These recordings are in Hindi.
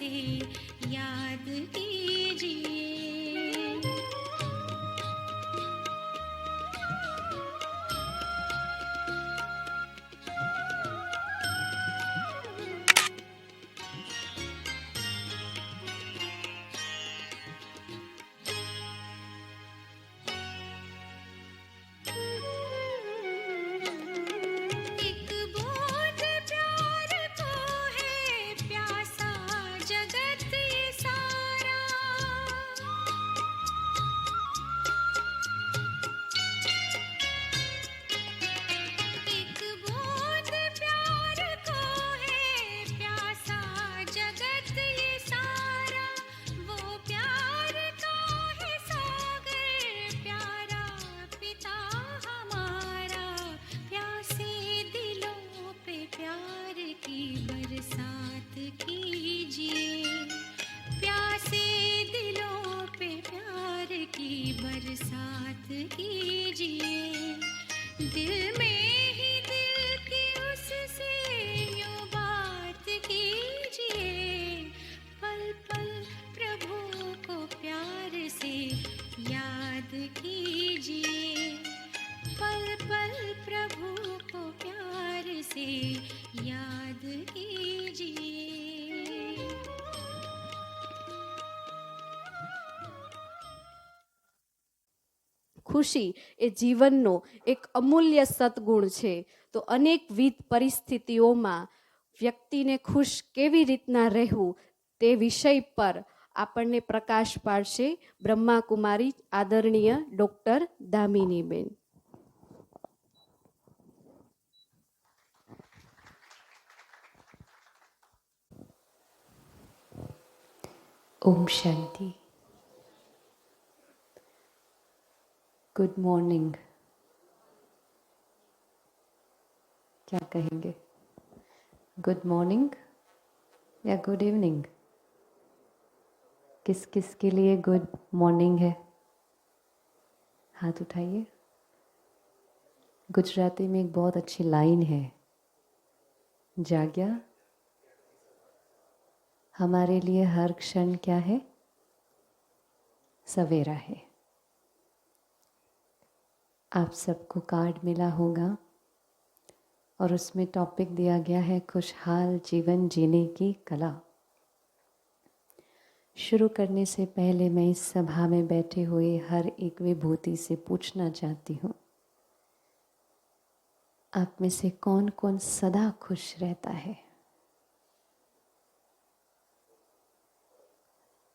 से याद कीजिए। एक बूंद प्यार को है प्यासा जगत ये सारा। एक बूंद प्यार को है प्यासा जगत ये सारा। वो प्यार का है सागर प्यारा पिता हमारा। प्यासे दिलों पे प्यार की बरसात कीजिए। प्यासे दिलों पे प्यार की बरसात कीजिए। दिल में ही दिल की उससे यूं बात कीजिए। पल पल प्रभु को प्यार से याद कीजिए। पल पल प्रभु को प्यार से याद कीजिए। ખુશી એ જીવનનો એક અમૂલ્ય સદગુણ છે. તો અનેકવિધ પરિસ્થિતિઓમાં વ્યક્તિને ખુશ કેવી રીતના રહેવું તે વિષય પર આપણને પ્રકાશ પાડશે બ્રહ્માકુમારી આદરણીય ડૉક્ટર દામિનીબેન. ओम शांति. Good morning. क्या कहेंगे? गुड मॉर्निंग या गुड इवनिंग? किस किस के लिए गुड मॉर्निंग है? हाथ उठाइए. गुजराती में एक बहुत अच्छी लाइन है, जाग्या हमारे लिए हर क्षण क्या है? सवेरा है. आप सबको कार्ड मिला होगा और उसमें टॉपिक दिया गया है खुशहाल जीवन जीने की कला. शुरू करने से पहले मैं इस सभा में बैठे हुए हर एक विभूति से पूछना चाहती हूँ, आप में से कौन कौन सदा खुश रहता है?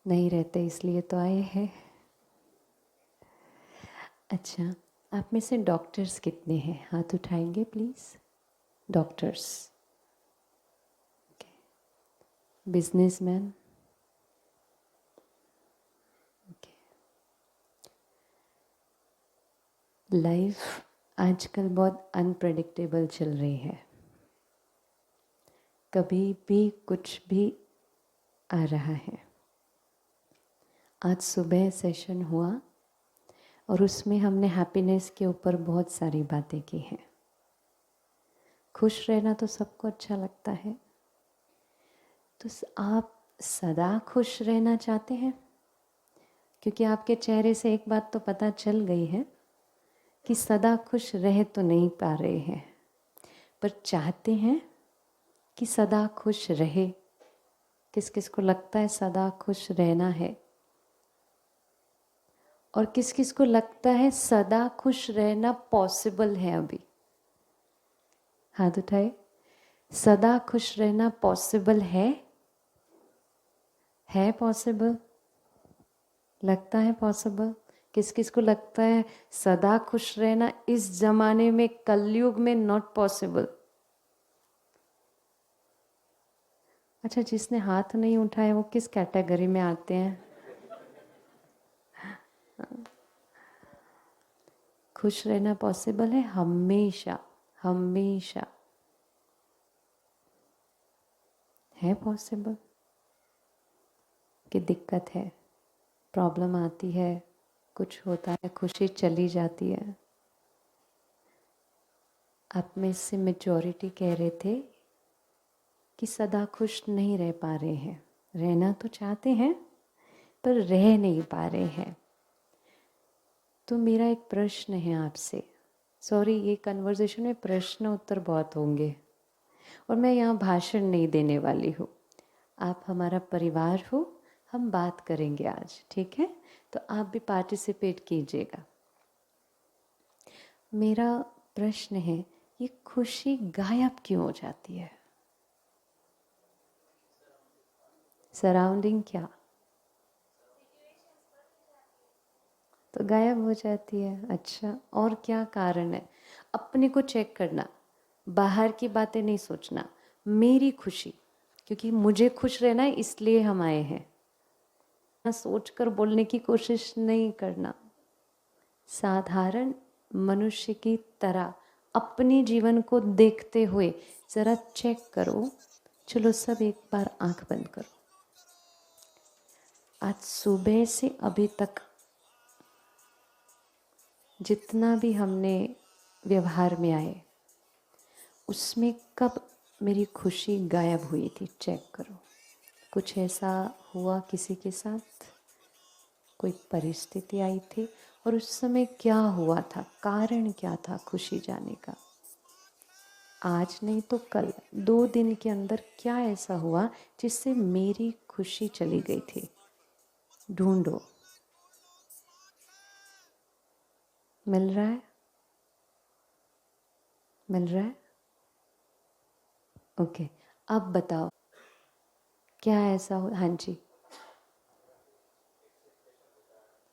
नहीं रहते इसलिए तो आए हैं. अच्छा, आप में से डॉक्टर्स कितने हैं? हाथ उठाएंगे प्लीज. डॉक्टर्स. बिजनेसमैन. लाइफ आजकल बहुत अनप्रेडिक्टेबल चल रही है. कभी भी कुछ भी आ रहा है. आज सुबह सेशन हुआ और उसमें हमने हैप्पीनेस के ऊपर बहुत सारी बातें की हैं. खुश रहना तो सबको अच्छा लगता है, तो आप सदा खुश रहना चाहते हैं? क्योंकि आपके चेहरे से एक बात तो पता चल गई है कि सदा खुश रह तो नहीं पा रहे हैं, पर चाहते हैं कि सदा खुश रहे. किस किस को लगता है सदा खुश रहना है? और किस किस को लगता है सदा खुश रहना पॉसिबल है? अभी हाथ उठाए. सदा खुश रहना पॉसिबल है? है पॉसिबल? लगता है पॉसिबल? किस किस को लगता है सदा खुश रहना इस जमाने में, कलयुग में नॉट पॉसिबल? अच्छा, जिसने हाथ नहीं उठाया वो किस कैटेगरी में आते हैं? खुश रहना पॉसिबल है हमेशा, हमेशा. है पॉसिबल कि दिक्कत है, प्रॉब्लम आती है, कुछ होता है, खुशी चली जाती है? आप में से मेजॉरिटी कह रहे थे कि सदा खुश नहीं रह पा रहे हैं. रहना तो चाहते हैं पर रह नहीं पा रहे हैं। तो मेरा एक प्रश्न है आपसे, सॉरी ये कन्वर्सेशन में प्रश्न उत्तर बहुत होंगे और मैं यहाँ भाषण नहीं देने वाली हूँ। आप हमारा परिवार हो, हम बात करेंगे आज, ठीक है? तो आप भी पार्टिसिपेट कीजिएगा। मेरा प्रश्न है, ये खुशी गायब क्यों हो जाती है? सराउंडिंग क्या तो गायब हो जाती है? अच्छा, और क्या कारण है? अपने को चेक करना, बाहर की बातें नहीं सोचना, मेरी खुशी, क्योंकि मुझे खुश रहना है इसलिए हम आए हैं। सोचकर बोलने की कोशिश नहीं करना। साधारण मनुष्य की तरह अपने जीवन को देखते हुए जरा चेक करो। चलो सब एक बार आंख बंद करो। आज सुबह से अभी तक जितना भी हमने व्यवहार में आए, उसमें कब मेरी खुशी गायब हुई थी? चेक करो। कुछ ऐसा हुआ किसी के साथ, कोई परिस्थिति आई थी और उस समय क्या हुआ था, कारण क्या था खुशी जाने का? आज नहीं तो कल, 2 दिन के अंदर क्या ऐसा हुआ जिससे मेरी खुशी चली गई थी? ढूंढो। मिल रहा है? मिल रहा है? ओके, अब बताओ क्या ऐसा हो? हाँ जी,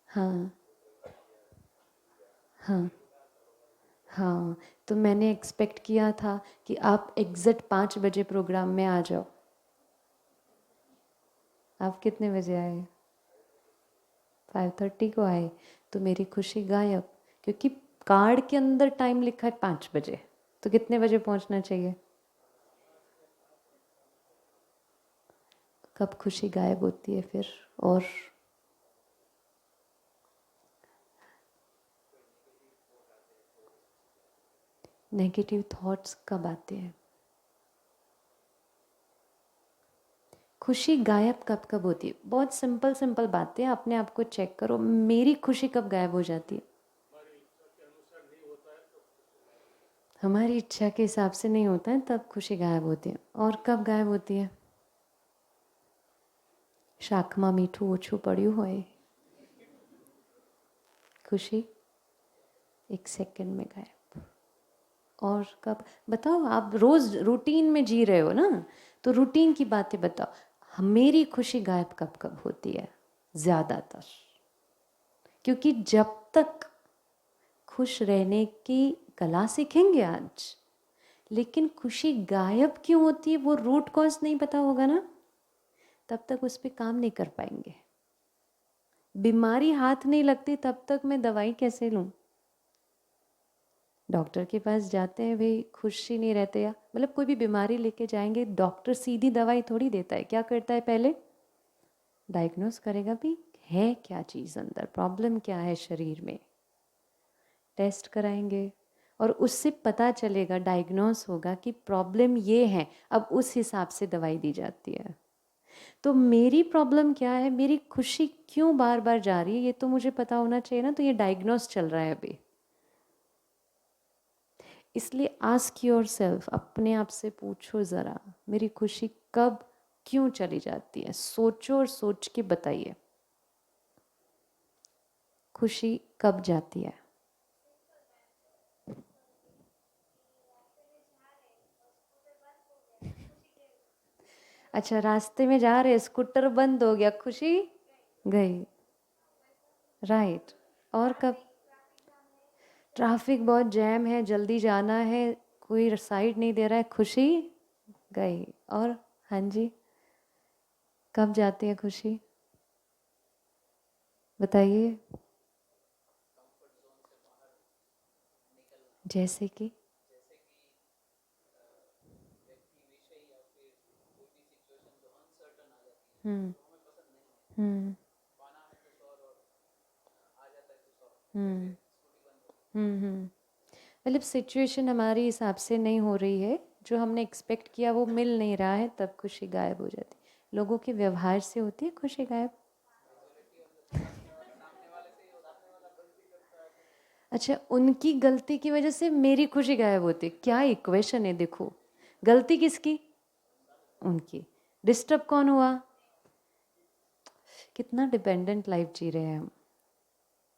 हाँ हाँ हाँ। तो मैंने एक्सपेक्ट किया था कि आप एग्जैक्ट 5 बजे प्रोग्राम में आ जाओ। आप कितने बजे आए? 5:30 को आए। तो मेरी खुशी गायब, क्योंकि कार्ड के अंदर टाइम लिखा है 5 बजे। तो कितने बजे पहुंचना चाहिए? कब खुशी गायब होती है फिर? और नेगेटिव थॉट्स कब आते हैं? खुशी गायब कब कब होती है? बहुत सिंपल सिंपल बातें, अपने आप को चेक करो। मेरी खुशी कब गायब हो जाती है? हमारी इच्छा के हिसाब से नहीं होता है तब खुशी गायब होती है। और कब गायब होती है? શાકમાં મીઠું ઓછું પડ્યું હોય, खुशी 1 सेकंड में गायब। और कब? बताओ, आप रोज रूटीन में जी रहे हो ना, तो रूटीन की बातें बताओ। मेरी खुशी गायब कब कब होती है? ज़्यादातर, क्योंकि जब तक खुश रहने की कला सीखेंगे आज, लेकिन खुशी गायब क्यों होती है वो रूट कॉज नहीं पता होगा ना, तब तक उस पर काम नहीं कर पाएंगे। बीमारी हाथ नहीं लगती तब तक मैं दवाई कैसे लूँ? डॉक्टर के पास जाते हैं, भाई खुशी नहीं रहते, या मतलब कोई भी बीमारी लेके जाएंगे, डॉक्टर सीधी दवाई थोड़ी देता है। क्या करता है? पहले डायग्नोस करेगा भी है क्या चीज़ अंदर, प्रॉब्लम क्या है शरीर में, टेस्ट कराएंगे और उससे पता चलेगा, डायग्नोस होगा कि प्रॉब्लम ये है, अब उस हिसाब से दवाई दी जाती है। तो मेरी प्रॉब्लम क्या है, मेरी खुशी क्यों बार बार जा रही है, ये तो मुझे पता होना चाहिए ना। तो ये डायग्नोस चल रहा है अभी, इसलिए आस्क योर सेल्फ, अपने आप से पूछो ज़रा, मेरी खुशी कब क्यों चली जाती है? सोचो और सोच के बताइए, खुशी कब जाती है? अच्छा, रास्ते में जा रहे, स्कूटर बंद हो गया, खुशी गई, राइट। और कब? ट्रैफिक बहुत जैम है, जल्दी जाना है, कोई साइड नहीं दे रहा है, खुशी गई। और हाँ जी, कब जाती है खुशी? बताइए। जैसे कि हम्म हम्म हम्म मतलब सिचुएशन हमारे हिसाब से नहीं हो रही है, जो हमने एक्सपेक्ट किया वो मिल नहीं रहा है, तब खुशी गायब हो जाती। लोगों के व्यवहार से होती है खुशी गायब? अच्छा, उनकी गलती की वजह से मेरी खुशी गायब होती है? क्या इक्वेशन है देखो। गलती किसकी? उनकी। डिस्टर्ब कौन हुआ? कितना डिपेंडेंट लाइफ जी रहे हैं हम,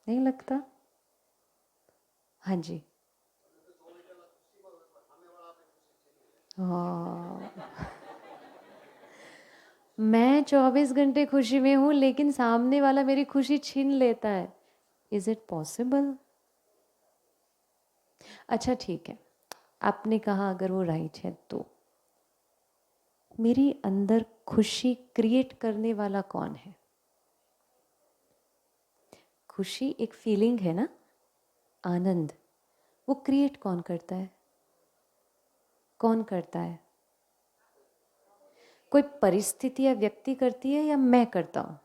नहीं लगता? हाँ जी। हाँ, मैं 24 घंटे खुशी में हूँ लेकिन सामने वाला मेरी खुशी छीन लेता है। Is it possible? अच्छा ठीक है, आपने कहा अगर वो राइट है तो मेरी अंदर खुशी क्रिएट करने वाला कौन है? खुशी एक फीलिंग है ना, आनंद। वो क्रिएट कौन करता है? कौन करता है? कोई परिस्थिति या व्यक्ति करती है या मैं करता हूं?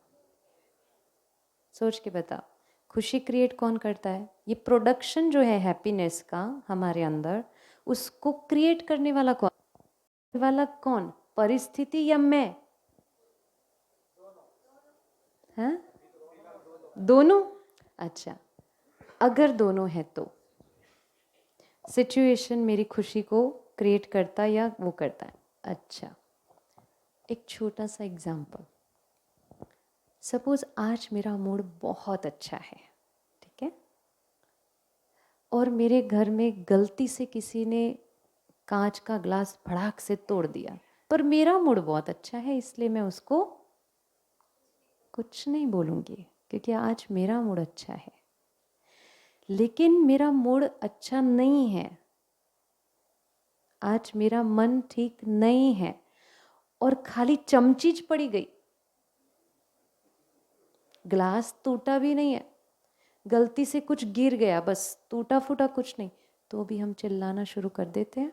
सोच के बताओ, खुशी क्रिएट कौन करता है? ये प्रोडक्शन जो है हैप्पीनेस का हमारे अंदर, उसको क्रिएट करने वाला कौन? परिस्थिति या मैं? हाँ, दोनों। अच्छा, अगर दोनों है तो सिचुएशन मेरी खुशी को क्रिएट करता या वो करता है? अच्छा, एक छोटा सा एग्जाम्पल। सपोज आज मेरा मूड बहुत अच्छा है, ठीक है, और मेरे घर में गलती से किसी ने कांच का ग्लास भड़ाक से तोड़ दिया, पर मेरा मूड बहुत अच्छा है इसलिए मैं उसको कुछ नहीं बोलूँगी क्योंकि आज मेरा मूड अच्छा है। लेकिन मेरा मूड अच्छा नहीं है, आज मेरा मन ठीक नहीं है और खाली चमचीज पड़ी गई, ग्लास टूटा भी नहीं है, गलती से कुछ गिर गया, बस टूटा फूटा कुछ नहीं, तो भी हम चिल्लाना शुरू कर देते हैं?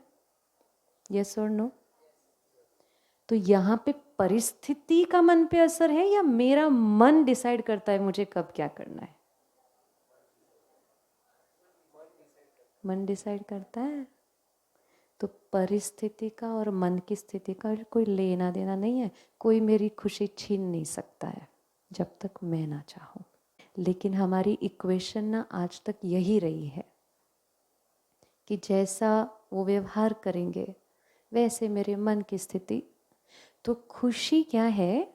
यस और नो? तो यहाँ पे परिस्थिति का मन पे असर है या मेरा मन डिसाइड करता है मुझे कब क्या करना है? मन डिसाइड करता है। तो परिस्थिति का और मन की स्थिति का कोई लेना देना नहीं है। कोई मेरी खुशी छीन नहीं सकता है जब तक मैं ना चाहूँ। लेकिन हमारी इक्वेशन ना आज तक यही रही है कि जैसा वो व्यवहार करेंगे वैसे मेरे मन की स्थिति। तो खुशी क्या है?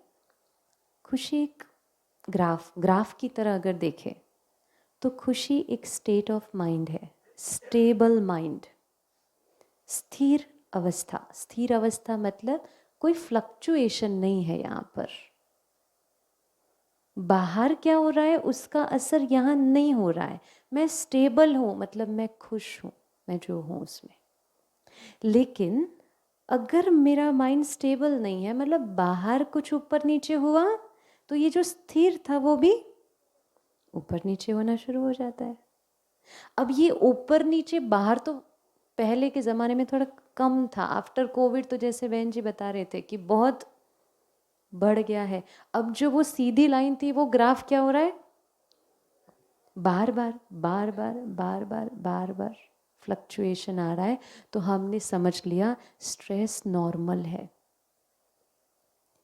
खुशी एक ग्राफ की तरह अगर देखें तो खुशी एक स्टेट ऑफ माइंड है, स्टेबल माइंड, स्थिर अवस्था। स्थिर अवस्था मतलब कोई फ्लक्चुएशन नहीं है यहाँ पर। बाहर क्या हो रहा है उसका असर यहाँ नहीं हो रहा है। मैं स्टेबल हूँ मतलब मैं खुश हूँ, मैं जो हूँ उसमें। लेकिन अगर मेरा माइंड स्टेबल नहीं है, मतलब बाहर कुछ ऊपर नीचे हुआ, तो ये जो स्थिर था वो भी ऊपर नीचे होना शुरू हो जाता है। अब ये ऊपर नीचे बाहर तो पहले के ज़माने में थोड़ा कम था, आफ्टर कोविड तो जैसे बहन जी बता रहे थे कि बहुत बढ़ गया है। अब जो वो सीधी लाइन थी वो ग्राफ क्या हो रहा है? बार बार बार बार बार बार बार बार फ्लक्चुएशन आ रहा है। तो हमने समझ लिया स्ट्रेस नॉर्मल है।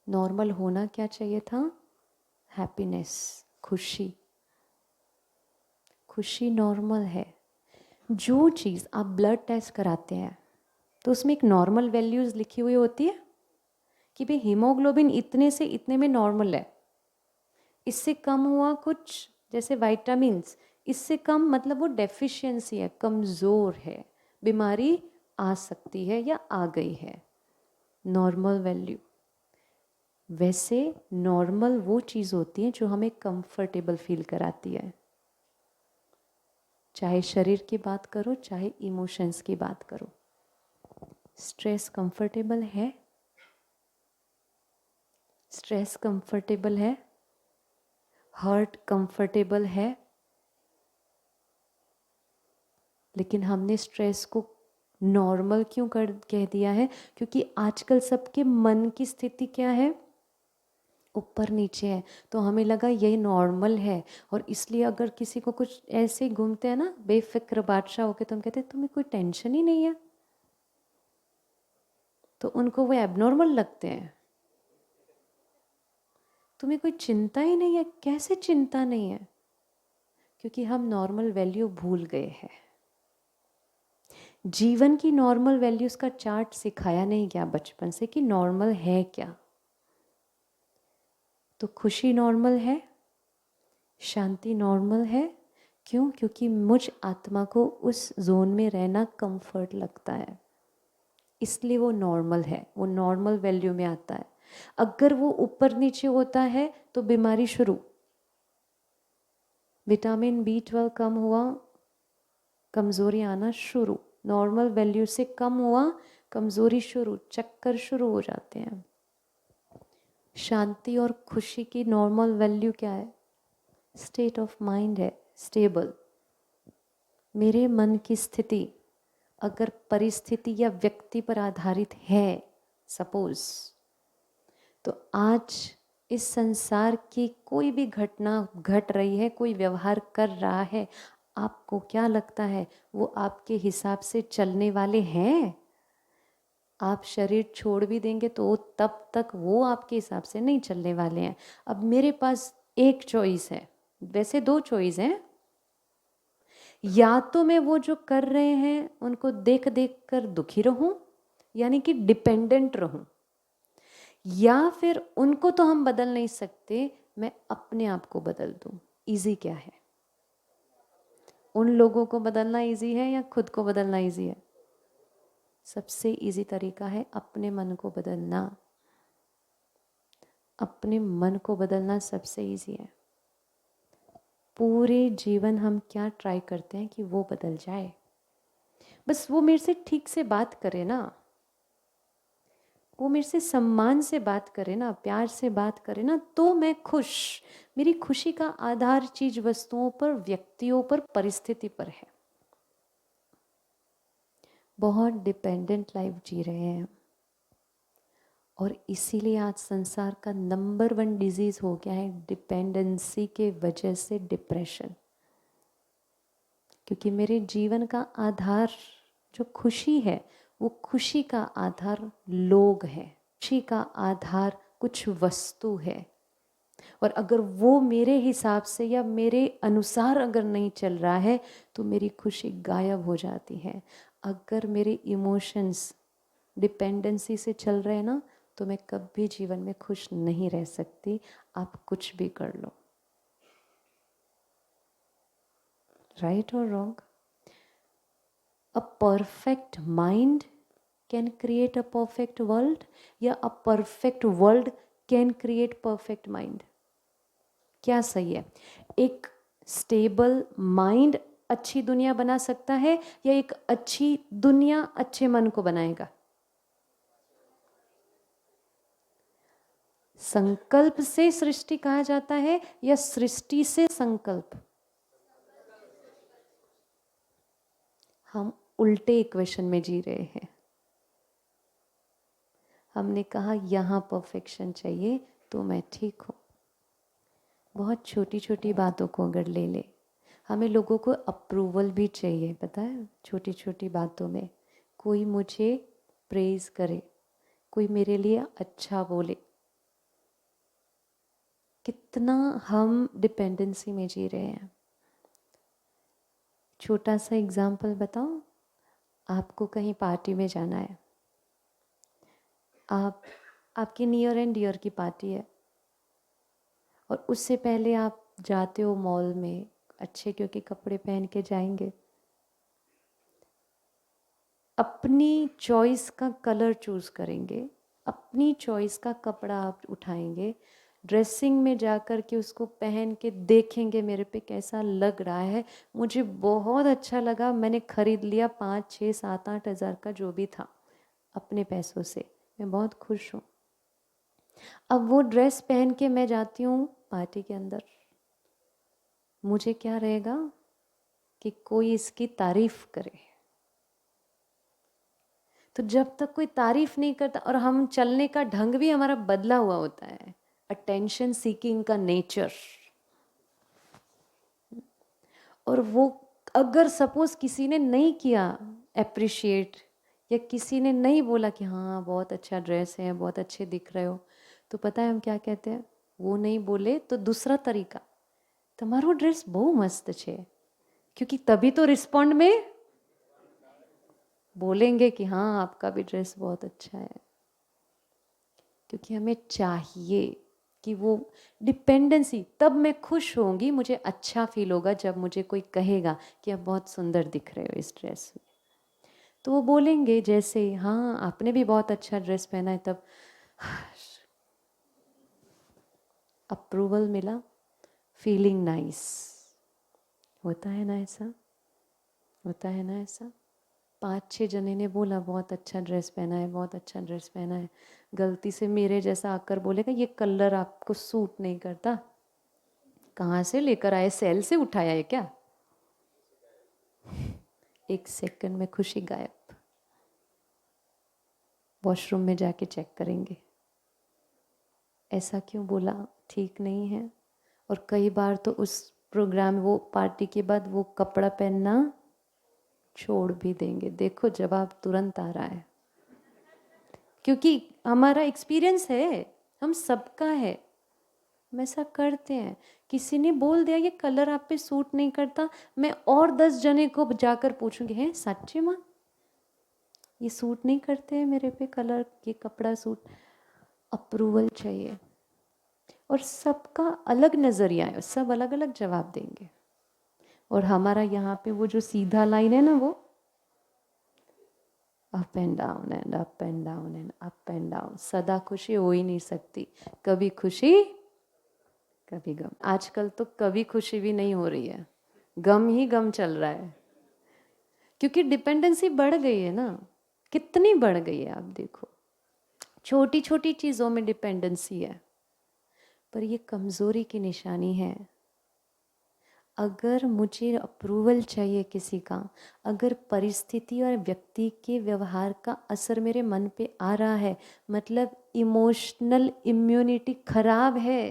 नॉर्मल होना क्या चाहिए था? हैप्पीनेस, खुशी। खुशी नॉर्मल है। जो चीज़ आप ब्लड टेस्ट कराते हैं तो उसमें एक नॉर्मल वैल्यूज़ लिखी हुई होती है कि भाई हीमोग्लोबिन इतने से इतने में नॉर्मल है, इससे कम हुआ कुछ जैसे वाइटामिन्स, इससे कम मतलब वो डेफिशिएंसी है, कमज़ोर है, बीमारी आ सकती है या आ गई है। Normal value. वैसे नॉर्मल वो चीज़ होती है जो हमें कंफर्टेबल फील कराती है। चाहे शरीर की बात करो चाहे इमोशंस की बात करो। स्ट्रेस कंफर्टेबल है? स्ट्रेस कंफर्टेबल है? हर्ट कंफर्टेबल है? लेकिन हमने स्ट्रेस को नॉर्मल क्यों कर कह दिया है? क्योंकि आजकल सबके मन की स्थिति क्या है? ऊपर नीचे है। तो हमें लगा ये नॉर्मल है, और इसलिए अगर किसी को कुछ ऐसे ही घूमते हैं ना बेफिक्र बादशाह होके, तो हम कहते हैं तुम्हें कोई टेंशन ही नहीं है, तो उनको वो एबनॉर्मल लगते हैं। तुम्हें कोई चिंता ही नहीं है। कैसे चिंता नहीं है? क्योंकि हम नॉर्मल वैल्यू भूल गए हैं। जीवन की नॉर्मल वैल्यूज का चार्ट सिखाया नहीं गया बचपन से कि नॉर्मल है क्या। तो खुशी नॉर्मल है, शांति नॉर्मल है। क्यों? क्योंकि मुझ आत्मा को उस जोन में रहना कंफर्ट लगता है, इसलिए वो नॉर्मल है, वो नॉर्मल वैल्यू में आता है। अगर वो ऊपर नीचे होता है तो बीमारी शुरू। विटामिन B12 कम हुआ, कमज़ोरी आना शुरू। नॉर्मल वैल्यू से कम हुआ, कमज़ोरी शुरू, चक्कर शुरू हो जाते हैं। शांति और खुशी की नॉर्मल वैल्यू क्या है? स्टेट ऑफ माइंड है, स्टेबल। मेरे मन की स्थिति अगर परिस्थिति या व्यक्ति पर आधारित है, सपोज, तो आज इस संसार की कोई भी घटना घट रही है, कोई व्यवहार कर रहा है, आपको क्या लगता है वो आपके हिसाब से चलने वाले हैं? आप शरीर छोड़ भी देंगे तो तब तक वो आपके हिसाब से नहीं चलने वाले हैं। अब मेरे पास एक चॉइस है, वैसे दो चॉइस हैं। या तो मैं वो जो कर रहे हैं उनको देख देख कर दुखी रहूं, यानी कि डिपेंडेंट रहूं, या फिर उनको तो हम बदल नहीं सकते, मैं अपने आप को बदल दूं। इजी क्या है? उन लोगों को बदलना इजी है या खुद को बदलना इजी है? सबसे इजी तरीका है अपने मन को बदलना। अपने मन को बदलना सबसे इजी है। पूरे जीवन हम क्या ट्राई करते हैं कि वो बदल जाए। बस वो मेरे से ठीक से बात करे ना, वो मेरे से सम्मान से बात करे ना, प्यार से बात करे ना, तो मैं खुश। मेरी खुशी का आधार चीज वस्तुओं पर, व्यक्तियों पर, परिस्थिति पर है। बहुत डिपेंडेंट लाइफ जी रहे हैं और इसीलिए आज संसार का नंबर 1 डिजीज हो गया है डिपेंडेंसी के वजह से डिप्रेशन। क्योंकि मेरे जीवन का आधार जो खुशी है, वो खुशी का आधार लोग है, खुशी का आधार कुछ वस्तु है। और अगर वो मेरे हिसाब से या मेरे अनुसार अगर नहीं चल रहा है तो मेरी खुशी गायब हो जाती है। अगर मेरे इमोशंस डिपेंडेंसी से चल रहे हैं ना, तो मैं कभी जीवन में खुश नहीं रह सकती। आप कुछ भी कर लो, राइट और wrong. A perfect mind can create a perfect world, या a perfect world can create perfect mind? क्या सही है? एक स्टेबल माइंड अच्छी दुनिया बना सकता है, या एक अच्छी दुनिया अच्छे मन को बनाएगा? संकल्प से सृष्टि कहा जाता है या सृष्टि से संकल्प? हम उल्टे इक्वेशन में जी रहे हैं। हमने कहा यहाँ परफेक्शन चाहिए तो मैं ठीक हूँ। बहुत छोटी छोटी बातों को अगर ले ले, हमें लोगों को अप्रूवल भी चाहिए, पता है? छोटी छोटी बातों में कोई मुझे प्रेज करे, कोई मेरे लिए अच्छा बोले। कितना हम डिपेंडेंसी में जी रहे हैं। छोटा सा एग्जाम्पल बताओ। आपको कहीं पार्टी में जाना है, आपकी नियर एंड डियर की पार्टी है, और उससे पहले आप जाते हो मॉल में, अच्छे क्योंकि कपड़े पहन के जाएंगे, अपनी चॉइस का कलर चूज करेंगे, अपनी चॉइस का कपड़ा आप उठाएंगे, ड्रेसिंग में जाकर के उसको पहन के देखेंगे मेरे पे कैसा लग रहा है, मुझे बहुत अच्छा लगा, मैंने खरीद लिया 5, 6, 7, 8 हज़ार का जो भी था अपने पैसों से, मैं बहुत खुश हूँ। अब वो ड्रेस पहन के मैं जाती हूँ पार्टी के अंदर, मुझे क्या रहेगा कि कोई इसकी तारीफ करे। तो जब तक कोई तारीफ नहीं करता, और हम चलने का ढंग भी हमारा बदला हुआ होता है, अटेंशन सीकिंग का नेचर, और वो अगर सपोज किसी ने नहीं किया अप्रिशिएट, या किसी ने नहीं बोला कि हाँ बहुत अच्छा ड्रेस है, बहुत अच्छे दिख रहे हो, तो पता है हम क्या कहते हैं? वो नहीं बोले तो दूसरा तरीका, તમારો ડ્રેસ બહુ મસ્ત છે, क्योंकि तभी तो रिस्पॉन्ड में बोलेंगे कि हाँ आपका भी ड्रेस बहुत अच्छा है। क्योंकि हमें चाहिए कि वो डिपेंडेंसी, तब मैं खुश होंगी, मुझे अच्छा फील होगा जब मुझे कोई कहेगा कि आप बहुत सुंदर दिख रहे हो इस ड्रेस में। तो वो बोलेंगे जैसे हाँ आपने भी बहुत अच्छा ड्रेस पहना है, तब अप्रूवल मिला, फीलिंग नाइस। होता है ना ऐसा, होता है ना ऐसा। 5-6 जने ने बोला बहुत अच्छा ड्रेस पहना है, बहुत अच्छा ड्रेस पहना है, गलती से मेरे जैसा आकर बोलेगा ये कलर आपको सूट नहीं करता, कहाँ से लेकर आए, सेल से उठाया है क्या? 1 सेकंड में खुशी गायब। वॉशरूम में जाके चेक करेंगे, ऐसा क्यों बोला, ठीक नहीं है। और कई बार तो उस प्रोग्राम, वो पार्टी के बाद वो कपड़ा पहनना छोड़ भी देंगे। देखो जवाब तुरंत आ रहा है, क्योंकि हमारा एक्सपीरियंस है, हम सबका है, हम ऐसा करते हैं। किसी ने बोल दिया ये कलर आप पे सूट नहीं करता, मैं और 10 जने को जाकर पूछूंगी हैं सच्ची माँ ये सूट नहीं करते हैं मेरे पे कलर, ये कपड़ा सूट। अप्रूवल चाहिए, और सबका अलग नज़रिया है, सब अलग अलग जवाब देंगे। और हमारा यहाँ पे वो जो सीधा लाइन है ना, वो up and down and up and down and up and down. सदा खुशी हो ही नहीं सकती, कभी खुशी कभी गम। आजकल तो कभी खुशी भी नहीं हो रही है, गम ही गम चल रहा है, क्योंकि डिपेंडेंसी बढ़ गई है ना। कितनी बढ़ गई है आप देखो, छोटी छोटी चीज़ों में डिपेंडेंसी है, पर ये कमज़ोरी की निशानी है। अगर मुझे अप्रूवल चाहिए किसी का, अगर परिस्थिति और व्यक्ति के व्यवहार का असर मेरे मन पे आ रहा है, मतलब इमोशनल इम्यूनिटी खराब है,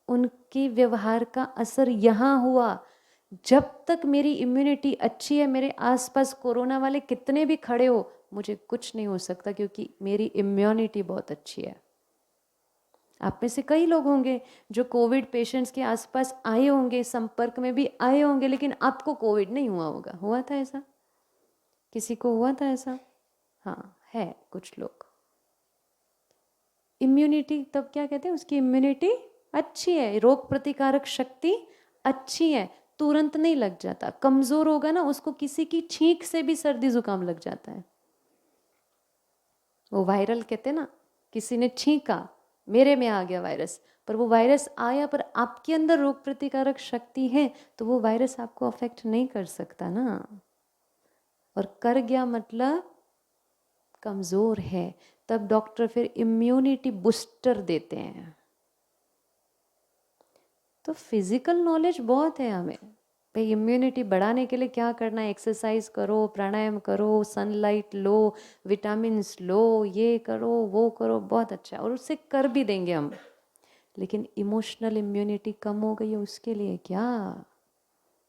उनके व्यवहार का असर यहाँ हुआ। जब तक मेरी इम्यूनिटी अच्छी है, मेरे आसपास कोरोना वाले कितने भी खड़े हो, मुझे कुछ नहीं हो सकता, क्योंकि मेरी इम्यूनिटी बहुत अच्छी है। आप में से कई लोग होंगे जो कोविड पेशेंट्स के आसपास आए होंगे, संपर्क में भी आए होंगे, लेकिन आपको कोविड नहीं हुआ होगा। हुआ था ऐसा? किसी को हुआ था ऐसा? हाँ, है कुछ लोग। इम्यूनिटी तब क्या कहते हैं, उसकी इम्यूनिटी अच्छी है, रोग प्रतिकारक शक्ति अच्छी है, तुरंत नहीं लग जाता। कमज़ोर होगा ना, उसको किसी की छींक से भी सर्दी जुकाम लग जाता है। वो वायरल कहते हैं ना, किसी ने छींका, मेरे में आ गया वायरस, पर वो वायरस आया, पर आपके अंदर रोग प्रतिकारक शक्ति है, तो वो वायरस आपको अफेक्ट नहीं कर सकता ना। और कर गया मतलब कमज़ोर है, तब डॉक्टर फिर इम्यूनिटी बूस्टर देते हैं। तो फिजिकल नॉलेज बहुत है हमें भाई, इम्यूनिटी बढ़ाने के लिए क्या करना है, एक्सरसाइज करो, प्राणायाम करो, सनलाइट लो, विटामिन्स लो, ये करो वो करो, बहुत अच्छा, और उससे कर भी देंगे हम। लेकिन इमोशनल इम्यूनिटी कम हो गई है, उसके लिए क्या,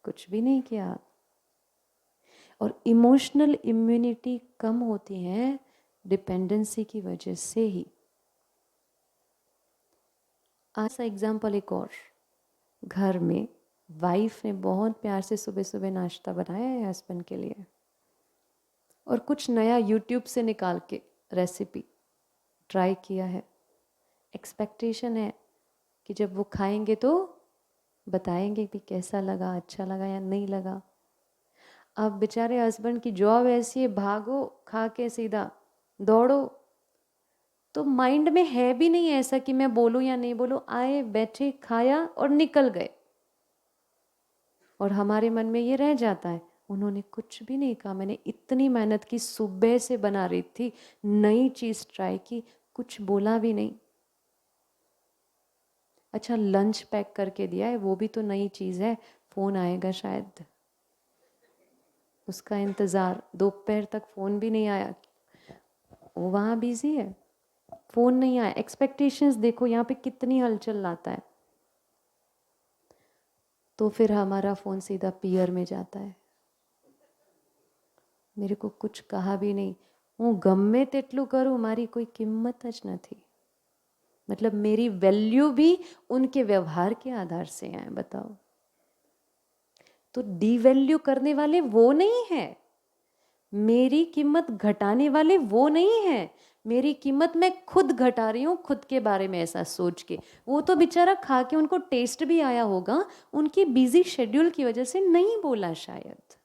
कुछ भी नहीं किया। और इमोशनल इम्यूनिटी कम होती है डिपेंडेंसी की वजह से ही। आज सा एग्जाम्पल एक और, घर में वाइफ ने बहुत प्यार से सुबह सुबह नाश्ता बनाया है हस्बैंड के लिए, और कुछ नया यूट्यूब से निकाल के रेसिपी ट्राई किया है। एक्सपेक्टेशन है कि जब वो खाएंगे तो बताएंगे कि कैसा लगा, अच्छा लगा या नहीं लगा। अब बेचारे हस्बैंड की जॉब ऐसी है, भागो खा के सीधा दौड़ो, तो माइंड में है भी नहीं ऐसा कि मैं बोलूँ या नहीं बोलूँ, आए बैठे खाया और निकल गए। और हमारे मन में ये रह जाता है, उन्होंने कुछ भी नहीं कहा, मैंने इतनी मेहनत की, सुबह से बना रही थी, नई चीज़ ट्राई की, कुछ बोला भी नहीं। अच्छा लंच पैक करके दिया है, वो भी तो नई चीज़ है, फ़ोन आएगा शायद, उसका इंतज़ार, दोपहर तक फ़ोन भी नहीं आया, वो वहाँ बिजी है, फ़ोन नहीं आया। एक्सपेक्टेशंस देखो यहाँ पे कितनी हलचल लाता है। तो फिर हमारा फ़ोन सीधा पियर में जाता है, मेरे को कुछ कहा भी नहीं, હું ગમે તેટલું કરું મારી કોઈ કિંમત જ નથી। मतलब मेरी वैल्यू भी उनके व्यवहार के आधार से है, बताओ। तो डीवैल्यू करने वाले वो नहीं है, मेरी कीमत घटाने वाले वो नहीं है, मेरी कीमत मैं खुद घटा रही हूँ खुद के बारे में ऐसा सोच के। वो तो बेचारा खा के उनको टेस्ट भी आया होगा, उनकी बिजी शेड्यूल की वजह से नहीं बोला शायद,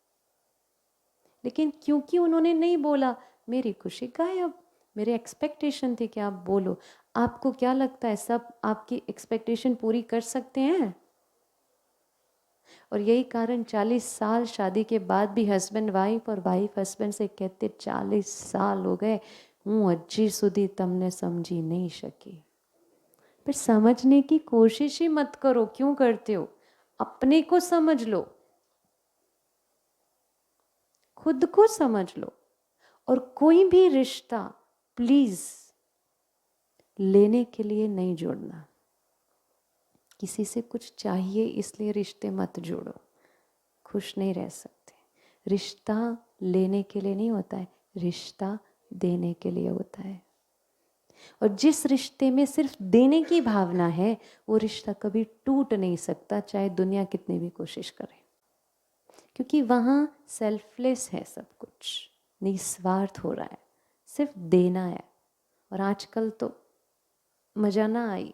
लेकिन क्योंकि उन्होंने नहीं बोला मेरी खुशी गायब। मेरे एक्सपेक्टेशन थी कि आप बोलो। आपको क्या लगता है सब आपकी एक्सपेक्टेशन पूरी कर सकते हैं? और यही कारण 40 साल शादी के बाद भी हस्बैंड वाइफ और वाइफ हस्बैंड से कहते 40 साल हो गए हूँ हजी सुधी तमने समझी नहीं सकी। फिर समझने की कोशिश ही मत करो, क्यों करते हो? अपने को समझ लो, खुद को समझ लो। और कोई भी रिश्ता प्लीज लेने के लिए नहीं जोड़ना। किसी से कुछ चाहिए इसलिए रिश्ते मत जोड़ो, खुश नहीं रह सकते। रिश्ता लेने के लिए नहीं होता है, रिश्ता देने के लिए होता है। और जिस रिश्ते में सिर्फ देने की भावना है वो रिश्ता कभी टूट नहीं सकता, चाहे दुनिया कितनी भी कोशिश करे, क्योंकि वहाँ सेल्फलेस है, सब कुछ निस्वार्थ हो रहा है, सिर्फ देना है। और आजकल तो मजा ना आई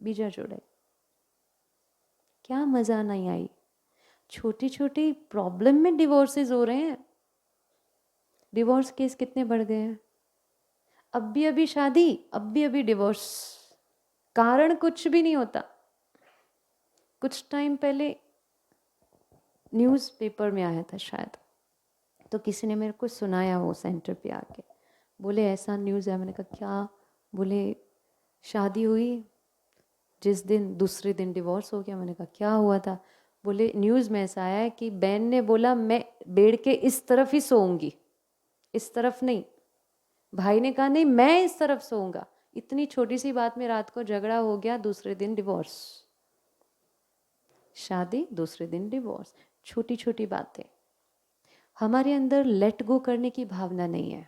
बीजा जोड़े, क्या मजा नहीं आई। छोटी छोटी प्रॉब्लम में डिवोर्सेस हो रहे हैं, डिवोर्स केस कितने बढ़ गए हैं। अब भी अभी शादी, अब भी अभी डिवोर्स, कारण कुछ भी नहीं होता। कुछ टाइम पहले न्यूज़पेपर में आया था शायद, तो किसी ने मेरे को सुनाया वो सेंटर पे आके, बोले ऐसा न्यूज़ है। मैंने कहा क्या? बोले शादी हुई जिस दिन दूसरे दिन डिवोर्स हो गया। मैंने कहा क्या हुआ था? बोले न्यूज़ में ऐसा आया है कि बहन ने बोला मैं बेड के इस तरफ ही सोऊंगी, इस तरफ नहीं। भाई ने कहा नहीं मैं इस तरफ सोऊंगा। इतनी छोटी सी बात में रात को झगड़ा हो गया, दूसरे दिन डिवोर्स। शादी, दूसरे दिन डिवोर्स। छोटी छोटी बातें। हमारे अंदर लेट गो करने की भावना नहीं है,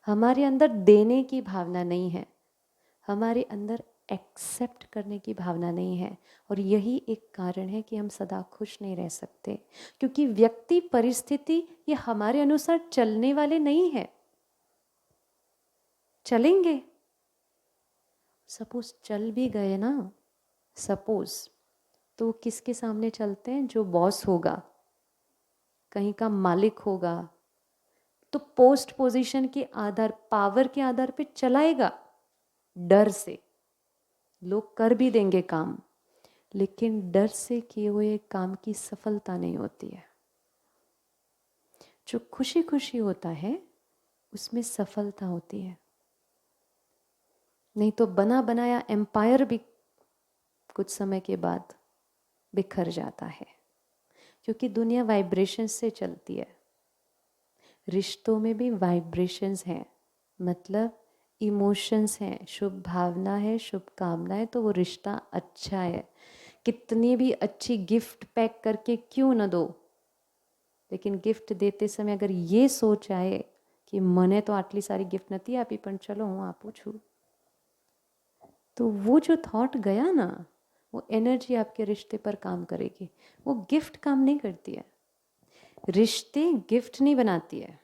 हमारे अंदर देने की भावना नहीं है, हमारे अंदर एक्सेप्ट करने की भावना नहीं है। और यही एक कारण है कि हम सदा खुश नहीं रह सकते, क्योंकि व्यक्ति परिस्थिति ये हमारे अनुसार चलने वाले नहीं है। चलेंगे, सपोज चल भी गए ना, सपोज, तो किसके सामने चलते हैं? जो बॉस होगा, कहीं का मालिक होगा, तो पोस्ट पोजीशन के आधार, पावर के आधार पे चलाएगा। डर से लोग कर भी देंगे काम, लेकिन डर से किए हुए काम की सफलता नहीं होती है। जो खुशी खुशी होता है उसमें सफलता होती है। नहीं तो बना बनाया एम्पायर भी कुछ समय के बाद बिखर जाता है, क्योंकि दुनिया वाइब्रेशंस से चलती है। रिश्तों में भी वाइब्रेशंस हैं, मतलब इमोशंस हैं, शुभ भावना है, शुभकामना है, तो वो रिश्ता अच्छा है। कितनी भी अच्छी गिफ्ट पैक करके क्यों न दो, लेकिन गिफ्ट देते समय अगर ये सोच आए कि मने तो आटली सारी गिफ्ट नहीं आपी पण चलो हूँ आपू छू, तो वो जो थॉट गया ना, वो एनर्जी आपके रिश्ते पर काम करेगी। वो गिफ्ट काम नहीं करती है, रिश्ते गिफ्ट नहीं बनाती है।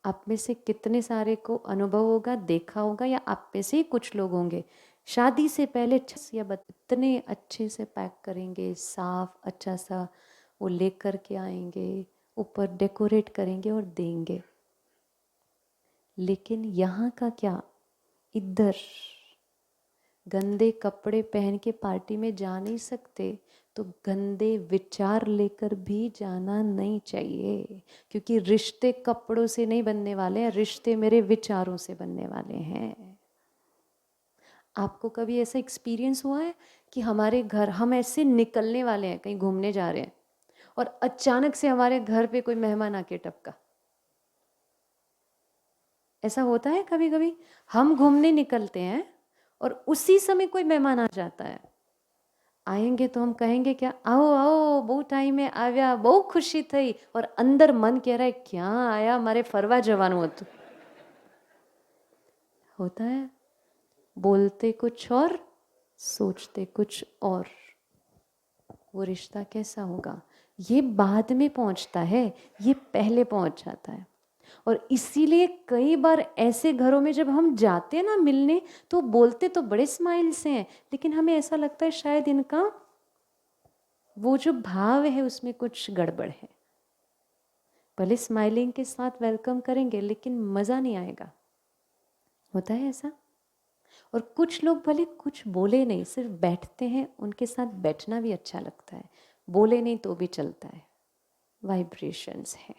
आप में से कितने सारे को अनुभव होगा, देखा होगा, या आप में से ही कुछ लोग होंगे शादी से पहले इतने अच्छे से पैक करेंगे, साफ अच्छा सा वो लेकर के आएंगे, ऊपर डेकोरेट करेंगे और देंगे। लेकिन यहाँ का क्या, इधर गंदे कपड़े पहन के पार्टी में जा नहीं सकते, तो गंदे विचार लेकर भी जाना नहीं चाहिए, क्योंकि रिश्ते कपड़ों से नहीं बनने वाले हैं, रिश्ते मेरे विचारों से बनने वाले हैं। आपको कभी ऐसा एक्सपीरियंस हुआ है कि हमारे घर, हम ऐसे निकलने वाले हैं, कहीं घूमने जा रहे हैं, और अचानक से हमारे घर पे कोई मेहमान आके टपका? ऐसा होता है कभी कभी। हम घूमने निकलते हैं और उसी समय कोई मेहमान आ जाता है। आएंगे तो हम कहेंगे क्या, आओ आओ बहुत टाइम में आव्या, बहुत खुशी थी, और अंदर मन कह रहा है क्या आया, मारे फरवा जवानुं हतुं। होता है? बोलते कुछ और सोचते कुछ और। वो रिश्ता कैसा होगा? ये बाद में पहुंचता है, ये पहले पहुंच जाता है। और इसीलिए कई बार ऐसे घरों में जब हम जाते हैं ना मिलने, तो बोलते तो बड़े स्माइल से हैं, लेकिन हमें ऐसा लगता है शायद इनका वो जो भाव है उसमें कुछ गड़बड़ है। भले स्माइलिंग के साथ वेलकम करेंगे लेकिन मज़ा नहीं आएगा। होता है ऐसा? और कुछ लोग भले कुछ बोले नहीं, सिर्फ बैठते हैं, उनके साथ बैठना भी अच्छा लगता है, बोले नहीं तो भी चलता है। वाइब्रेशंस है।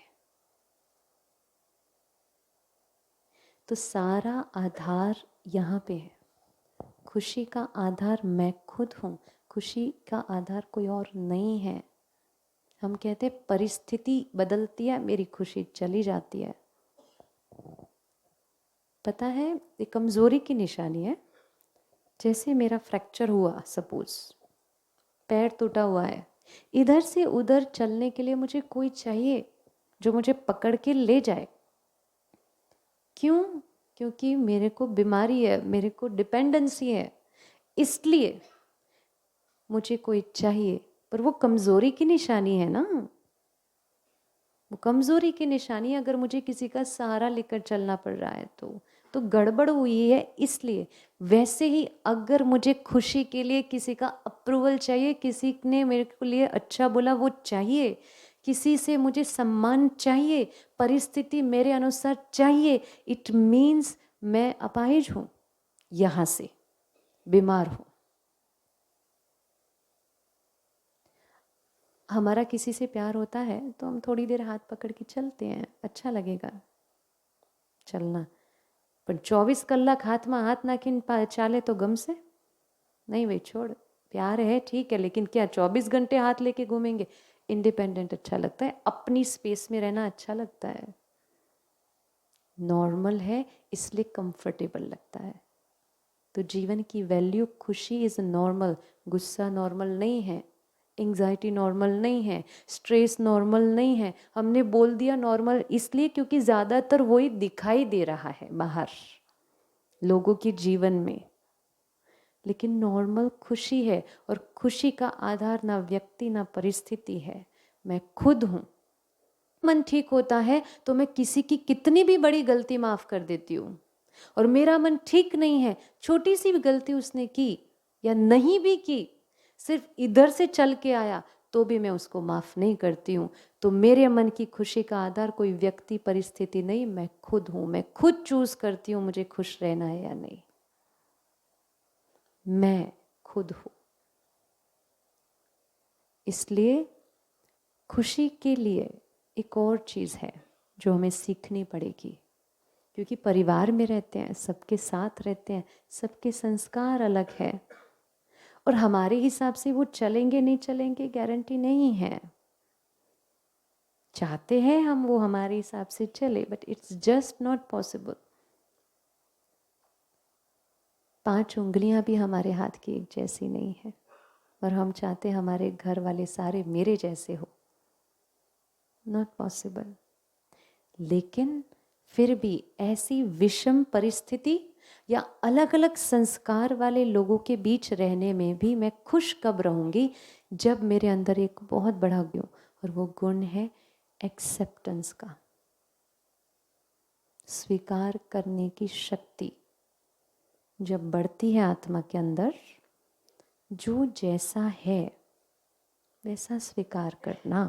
तो सारा आधार यहाँ पे है। खुशी का आधार मैं खुद हूँ, खुशी का आधार कोई और नहीं है। हम कहते हैं परिस्थिति बदलती है, मेरी खुशी चली जाती है। पता है ये कमज़ोरी की निशानी है। जैसे मेरा फ्रैक्चर हुआ, सपोज पैर टूटा हुआ है, इधर से उधर चलने के लिए मुझे कोई चाहिए जो मुझे पकड़ के ले जाए। क्यों? क्योंकि मेरे को बीमारी है, मेरे को डिपेंडेंसी है, इसलिए मुझे कोई चाहिए। पर वो कमज़ोरी की निशानी है ना, वो कमज़ोरी की निशानी। अगर मुझे किसी का सहारा लेकर चलना पड़ रहा है तो गड़बड़ हुई है इसलिए। वैसे ही अगर मुझे खुशी के लिए किसी का अप्रूवल चाहिए, किसी ने मेरे को लिए अच्छा बोला वो चाहिए, किसी से मुझे सम्मान चाहिए, परिस्थिति मेरे अनुसार चाहिए, इट मीन्स मैं अपाहिज हूँ, यहाँ से बीमार हूँ। हमारा किसी से प्यार होता है तो हम थोड़ी देर हाथ पकड़ के चलते हैं, अच्छा लगेगा चलना। पर 24 कलाक हाथ में हाथ नाखीन चाले तो गम से नहीं भाई, छोड़। प्यार है ठीक है, लेकिन क्या 24 घंटे हाथ लेके घूमेंगे? इंडिपेंडेंट अच्छा लगता है, अपनी स्पेस में रहना अच्छा लगता है, नॉर्मल है इसलिए कंफर्टेबल लगता है। तो जीवन की वैल्यू खुशी इज नॉर्मल। गुस्सा नॉर्मल नहीं है, एंग्जाइटी नॉर्मल नहीं है, स्ट्रेस नॉर्मल नहीं है। हमने बोल दिया नॉर्मल इसलिए क्योंकि ज़्यादातर वही दिखाई दे रहा है बाहर लोगों के जीवन में। लेकिन नॉर्मल खुशी है, और खुशी का आधार ना व्यक्ति ना परिस्थिति है, मैं खुद हूँ। मन ठीक होता है तो मैं किसी की कितनी भी बड़ी गलती माफ़ कर देती हूँ, और मेरा मन ठीक नहीं है, छोटी सी भी गलती उसने की या नहीं भी की, सिर्फ इधर से चल के आया तो भी मैं उसको माफ़ नहीं करती हूँ। तो मेरे मन की खुशी का आधार कोई व्यक्ति परिस्थिति नहीं, मैं खुद हूँ। मैं खुद चूज करती हूँ मुझे खुश रहना है या नहीं, मैं खुद हूँ। इसलिए खुशी के लिए एक और चीज़ है जो हमें सीखनी पड़ेगी, क्योंकि परिवार में रहते हैं, सबके साथ रहते हैं, सबके संस्कार अलग है, और हमारे हिसाब से वो चलेंगे नहीं चलेंगे गारंटी नहीं है। चाहते हैं हम वो हमारे हिसाब से चले, but it's just not possible. 5 उंगलियां भी हमारे हाथ की एक जैसी नहीं है, और हम चाहते हमारे घर वाले सारे मेरे जैसे हो, नॉट पॉसिबल। लेकिन फिर भी ऐसी विषम परिस्थिति या अलग अलग संस्कार वाले लोगों के बीच रहने में भी मैं खुश कब रहूंगी? जब मेरे अंदर एक बहुत बड़ा गुण, और वो गुण है एक्सेप्टेंस का, स्वीकार करने की शक्ति जब बढ़ती है आत्मा के अंदर, जो जैसा है वैसा स्वीकार करना,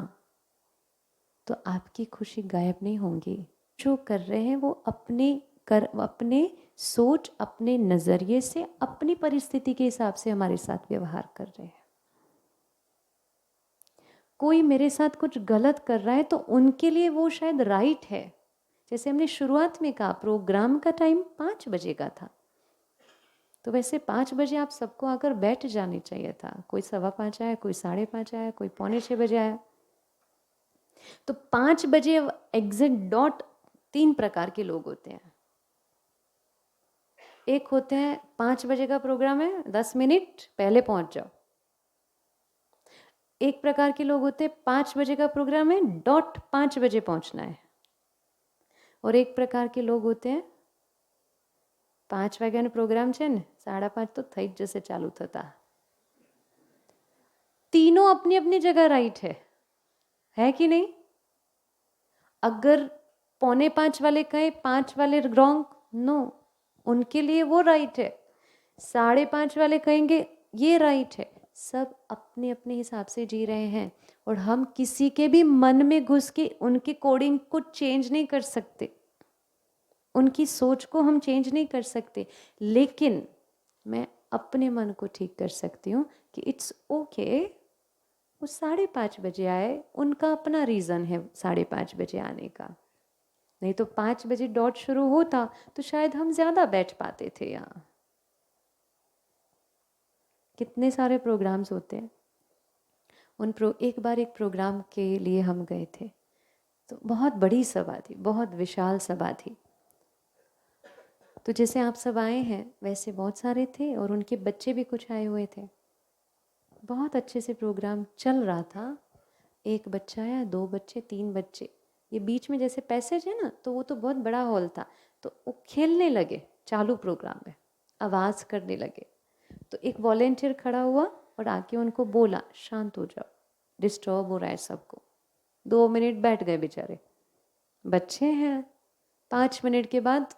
तो आपकी खुशी गायब नहीं होंगी। जो कर रहे हैं वो अपने सोच, अपने नज़रिए से, अपनी परिस्थिति के हिसाब से हमारे साथ व्यवहार कर रहे हैं। कोई मेरे साथ कुछ गलत कर रहा है तो उनके लिए वो शायद राइट है। जैसे हमने शुरुआत में कहा, प्रोग्राम का टाइम 5 बजे का था, तो वैसे 5 बजे आप सबको आकर बैठ जाने चाहिए था। कोई 5:15 आया, कोई 5:30 आया, कोई 5:45 बजे आया। तो 5 बजे एग्जैक्ट डॉट 3 प्रकार के लोग होते हैं। एक होते हैं 5 बजे का प्रोग्राम है, 10 मिनट पहले पहुंच जाओ। एक प्रकार के लोग होते हैं 5 बजे का प्रोग्राम है, डॉट 5 बजे पहुंचना है। और एक प्रकार के लोग होते हैं 5 વાગ્યાનો પ્રોગ્રામ છે ને, 5:30 તો થઈ જ જશે ચાલુ થતા. तीनों अपनी अपनी जगह राइट है कि नहीं? अगर 4:45 वाले कहें 5 वाले रॉन्ग, नो, उनके लिए वो राइट है. 5:30 वाले कहेंगे ये राइट है. सब अपने अपने हिसाब से जी रहे हैं और हम किसी के भी मन में घुस के उनके कोडिंग को चेंज नहीं कर सकते, उनकी सोच को हम चेंज नहीं कर सकते. लेकिन मैं अपने मन को ठीक कर सकती हूँ कि इट्स ओके, वो 5:30 बजे आए, उनका अपना रीज़न है 5:30 बजे आने का. नहीं तो 5 बजे डॉट शुरू होता तो शायद हम ज़्यादा बैठ पाते थे यहाँ. कितने सारे प्रोग्राम्स होते हैं. एक बार एक प्रोग्राम के लिए हम गए थे, तो बहुत बड़ी सभा थी, बहुत विशाल सभा थी. तो जैसे आप सब आए हैं वैसे बहुत सारे थे और उनके बच्चे भी कुछ आए हुए थे. बहुत अच्छे से प्रोग्राम चल रहा था. एक बच्चा आया, 2 बच्चे, 3 बच्चे. ये बीच में जैसे पैसेज है ना, तो वो तो बहुत बड़ा हॉल था, तो वो खेलने लगे चालू प्रोग्राम में, आवाज़ करने लगे. तो एक वॉलेंटियर खड़ा हुआ और आके उनको बोला शांत हो जाओ, डिस्टर्ब हो रहा है सबको. 2 मिनट बैठ गए बेचारे, बच्चे हैं. 5 मिनट के बाद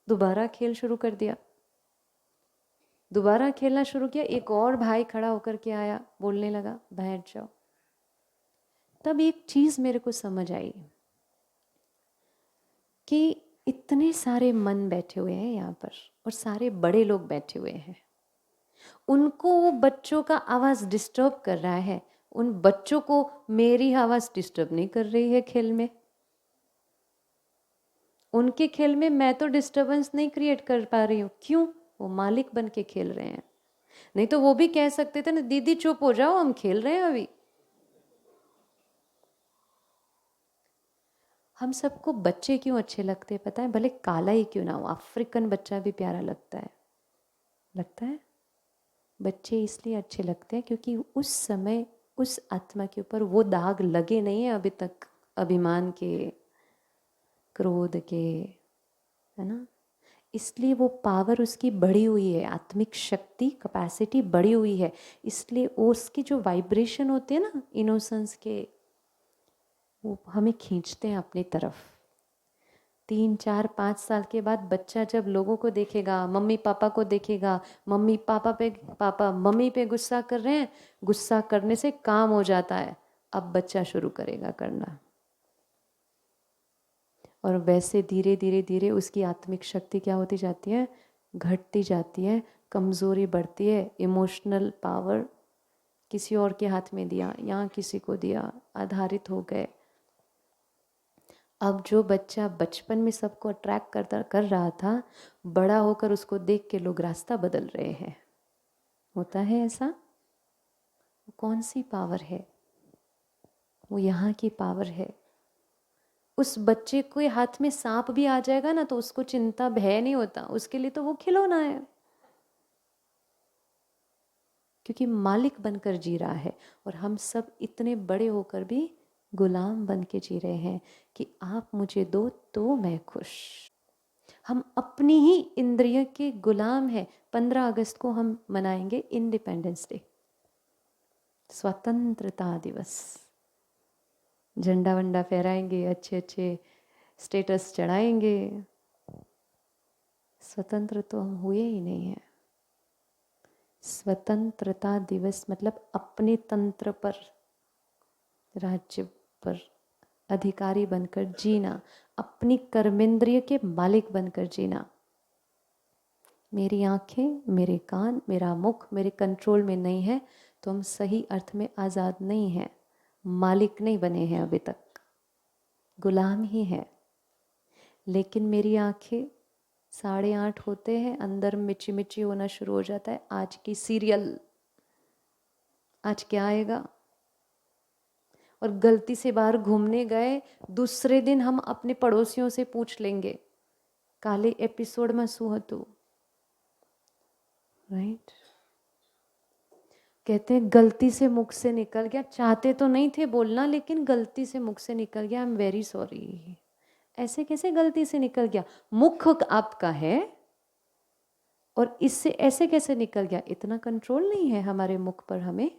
दोबारा खेल शुरू कर दिया, दोबारा खेलना शुरू किया. एक और भाई खड़ा होकर के आया, बोलने लगा बैठ जाओ. तब एक चीज़ मेरे को समझ आई कि इतने सारे मन बैठे हुए हैं यहाँ पर और सारे बड़े लोग बैठे हुए हैं. उनको वो बच्चों का आवाज़ डिस्टर्ब कर रहा है, उन बच्चों को मेरी आवाज़ डिस्टर्ब नहीं कर रही है खेल में. उनके खेल में मैं तो डिस्टर्बेंस नहीं क्रिएट कर पा रही हूँ. क्यों? वो मालिक बन के खेल रहे हैं. नहीं तो वो भी कह सकते थे ना, दीदी चुप हो जाओ, हम खेल रहे हैं अभी. हम सबको बच्चे क्यों अच्छे लगते हैं पता है? भले काला ही क्यों ना हो, अफ्रीकन बच्चा भी प्यारा लगता है. लगता है बच्चे इसलिए अच्छे लगते हैं क्योंकि उस समय उस आत्मा के ऊपर वो दाग लगे नहीं है अभी तक, अभिमान के, क्रोध के, है ना. इसलिए वो पावर उसकी बढ़ी हुई है, आत्मिक शक्ति, कैपेसिटी बढ़ी हुई है. इसलिए उसकी जो वाइब्रेशन होते हैं ना इनोसेंस के, वो हमें खींचते हैं अपनी तरफ. 3, 4, 5 साल के बाद बच्चा जब लोगों को देखेगा, मम्मी पापा को देखेगा, पापा मम्मी पे गुस्सा कर रहे हैं, गुस्सा करने से काम हो जाता है, अब बच्चा शुरू करेगा करना. और वैसे धीरे धीरे धीरे उसकी आत्मिक शक्ति क्या होती जाती है? घटती जाती है, कमज़ोरी बढ़ती है. इमोशनल पावर किसी और के हाथ में दिया, यहाँ किसी को दिया, आधारित हो गए. अब जो बच्चा बचपन में सबको अट्रैक्ट कर रहा था, बड़ा होकर उसको देख के लोग रास्ता बदल रहे हैं. होता है ऐसा? वो कौन सी पावर है? वो यहाँ की पावर है. उस बच्चे के हाथ में सांप भी आ जाएगा ना तो उसको चिंता भय नहीं होता, उसके लिए तो वो खिलौना है, क्योंकि मालिक बनकर जी रहा है. और हम सब इतने बड़े होकर भी गुलाम बन के जी रहे हैं कि आप मुझे दो तो मैं खुश. हम अपनी ही इंद्रिय के गुलाम हैं. 15 अगस्त को हम मनाएंगे इंडिपेंडेंस डे, स्वतंत्रता दिवस. झंडा वंडा फहराएंगे, अच्छे अच्छे स्टेटस चढ़ाएंगे. स्वतंत्र तो हम हुए ही नहीं हैं. स्वतंत्रता दिवस मतलब अपने तंत्र पर, राज्य पर अधिकारी बनकर जीना, अपनी कर्मेंद्रिय के मालिक बनकर जीना. मेरी आंखें, मेरे कान, मेरा मुख मेरे कंट्रोल में नहीं है तो हम सही अर्थ में आज़ाद नहीं हैं, मालिक नहीं बने हैं अभी तक, गुलाम ही हैं. लेकिन मेरी आंखें 8:30 होते हैं, अंदर मिची मिची होना शुरू हो जाता है. आज की सीरियल, आज क्या आएगा? और गलती से बाहर घूमने गए, दूसरे दिन हम अपने पड़ोसियों से पूछ लेंगे काले एपिसोड में शू हतुं. राइट? कहते हैं गलती से मुख से निकल गया, चाहते तो नहीं थे बोलना लेकिन गलती से मुख से निकल गया, आई एम वेरी सॉरी. ऐसे कैसे गलती से निकल गया? मुख आपका है, और इससे ऐसे कैसे निकल गया? इतना कंट्रोल नहीं है हमारे मुख पर हमें।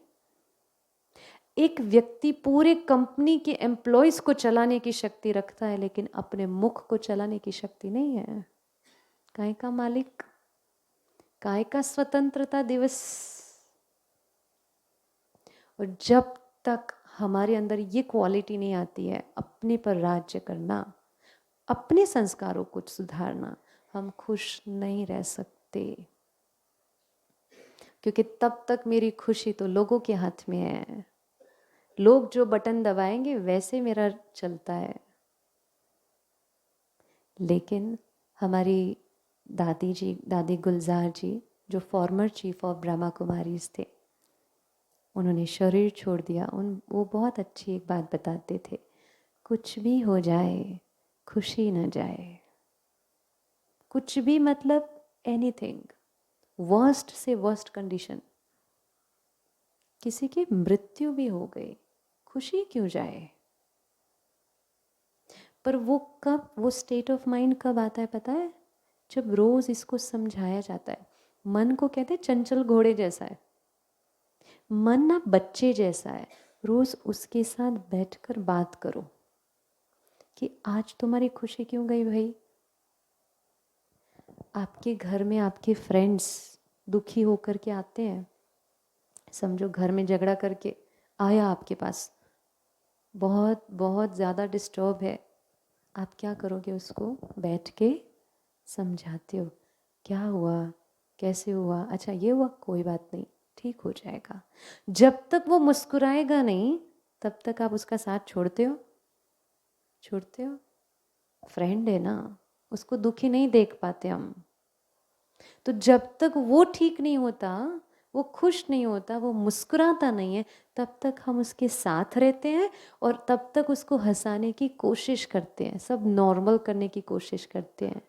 एक व्यक्ति पूरे कंपनी के एम्प्लॉयज को चलाने की शक्ति रखता है, लेकिन अपने मुख को चलाने की शक्ति नहीं है। काय का मालिक, काय का स्वतंत्रता दिवस। और जब तक हमारे अंदर ये क्वालिटी नहीं आती है अपने पर राज्य करना, अपने संस्कारों को सुधारना, हम खुश नहीं रह सकते। क्योंकि तब तक मेरी खुशी तो लोगों के हाथ में है। लोग जो बटन दबाएंगे वैसे मेरा चलता है। लेकिन हमारी दादी गुलजार जी, जो former chief of Brahma Kumaris थे, उन्होंने शरीर छोड़ दिया। वो बहुत अच्छी एक बात बताते थे, कुछ भी हो जाए खुशी न जाए। कुछ भी मतलब एनीथिंग, वर्स्ट से वर्स्ट कंडीशन, किसी की मृत्यु भी हो गई, खुशी क्यों जाए? पर वो कब, वो स्टेट ऑफ माइंड कब आता है पता है? जब रोज इसको समझाया जाता है। मन को कहते हैं चंचल घोड़े जैसा है। मन ना बच्चे जैसा है। रोज उसके साथ बैठकर बात करो कि आज तुम्हारी खुशी क्यों गई भाई? आपके घर में आपके फ्रेंड्स दुखी होकर के आते हैं, समझो घर में झगड़ा करके आया आपके पास, बहुत बहुत ज़्यादा डिस्टर्ब है, आप क्या करोगे? उसको बैठ के समझाते हो, क्या हुआ, कैसे हुआ, अच्छा ये हुआ, कोई बात नहीं, ठीक हो जाएगा। जब तक वो मुस्कुराएगा नहीं तब तक आप उसका साथ छोड़ते हो? छोड़ते हो? फ्रेंड है ना, उसको दुखी नहीं देख पाते हम। तो जब तक वो ठीक नहीं होता, वो खुश नहीं होता, वो मुस्कुराता नहीं है, तब तक हम उसके साथ रहते हैं और तब तक उसको हंसाने की कोशिश करते हैं, सब नॉर्मल करने की कोशिश करते हैं।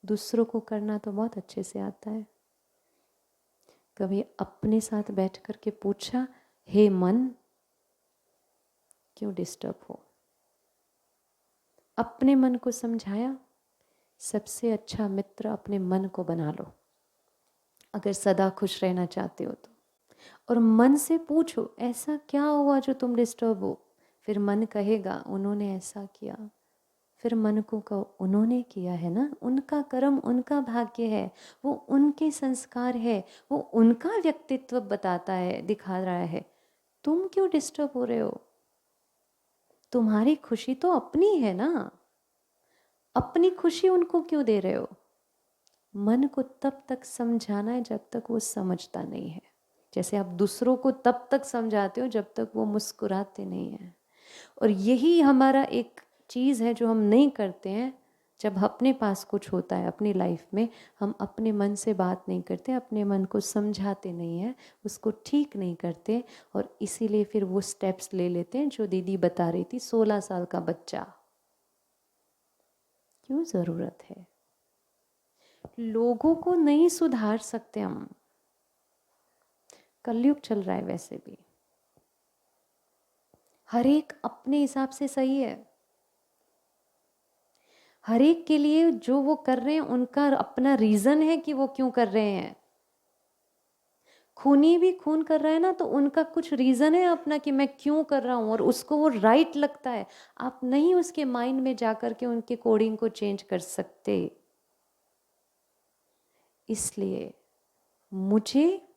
दूसरों को करना तो बहुत अच्छे से आता है। कभी अपने साथ बैठ कर के पूछा, हे मन क्यों डिस्टर्ब हो? अपने मन को समझाया। सबसे अच्छा मित्र अपने मन को बना लो अगर सदा खुश रहना चाहते हो तो। और मन से पूछो, ऐसा क्या हुआ जो तुम डिस्टर्ब हो? फिर मन कहेगा उन्होंने ऐसा किया। फिर मन को कहो उन्होंने किया है ना, उनका कर्म, उनका भाग्य है, वो उनके संस्कार है, वो उनका व्यक्तित्व बताता है, दिखा रहा है। तुम क्यों डिस्टर्ब हो रहे हो? तुम्हारी खुशी तो अपनी है ना, अपनी खुशी उनको क्यों दे रहे हो? मन को तब तक समझाना है जब तक वो समझता नहीं है। जैसे आप दूसरों को तब तक समझाते हो जब तक वो मुस्कुराते नहीं हैं। और यही हमारा एक चीज़ है जो हम नहीं करते हैं। जब अपने पास कुछ होता है अपनी लाइफ में, हम अपने मन से बात नहीं करते, अपने मन को समझाते नहीं हैं, उसको ठीक नहीं करते, और इसीलिए फिर वो स्टेप्स ले लेते हैं जो दीदी बता रही थी, 16 साल का बच्चा। क्यों ज़रूरत है? लोगों को नहीं सुधार सकते हम। कलयुग चल रहा है वैसे भी, हर एक अपने हिसाब से सही है। हर एक के लिए जो वो कर रहे हैं उनका अपना रीजन है कि वो क्यों कर रहे हैं। खूनी भी खून कर रहा है ना, तो उनका कुछ रीजन है अपना कि मैं क्यों कर रहा हूं, और उसको वो राइट लगता है। आप नहीं उसके माइंड में जाकर के उनके कोडिंग को चेंज कर सकते। इसलिए मुझे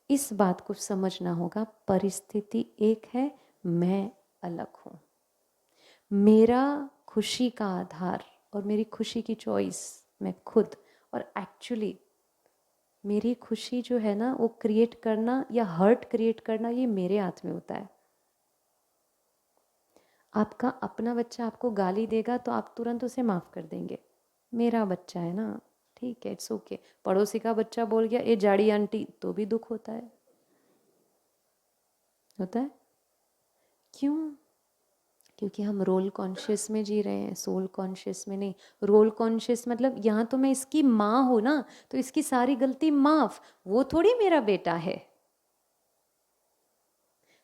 इस बात को समझना होगा, परिस्थिति एक है, मैं अलग हूं। मेरा खुशी का आधार और मेरी खुशी की चॉइस मैं खुद, और एक्चुअली मेरी खुशी जो है ना वो क्रिएट करना या हर्ट क्रिएट करना, ये मेरे हाथ में होता है। आपका अपना बच्चा आपको गाली देगा तो आप तुरंत उसे माफ़ कर देंगे, मेरा बच्चा है ना, ठीक है, इट्स ओके। पड़ोसी का बच्चा बोल गया ये जाड़ी आंटी, तो भी दुख होता है। होता है क्यों? क्योंकि हम रोल कॉन्शियस में जी रहे हैं, सोल कॉन्शियस में नहीं। रोल कॉन्शियस मतलब यहाँ तो मैं इसकी माँ हूँ ना, तो इसकी सारी गलती माफ़, वो थोड़ी मेरा बेटा है।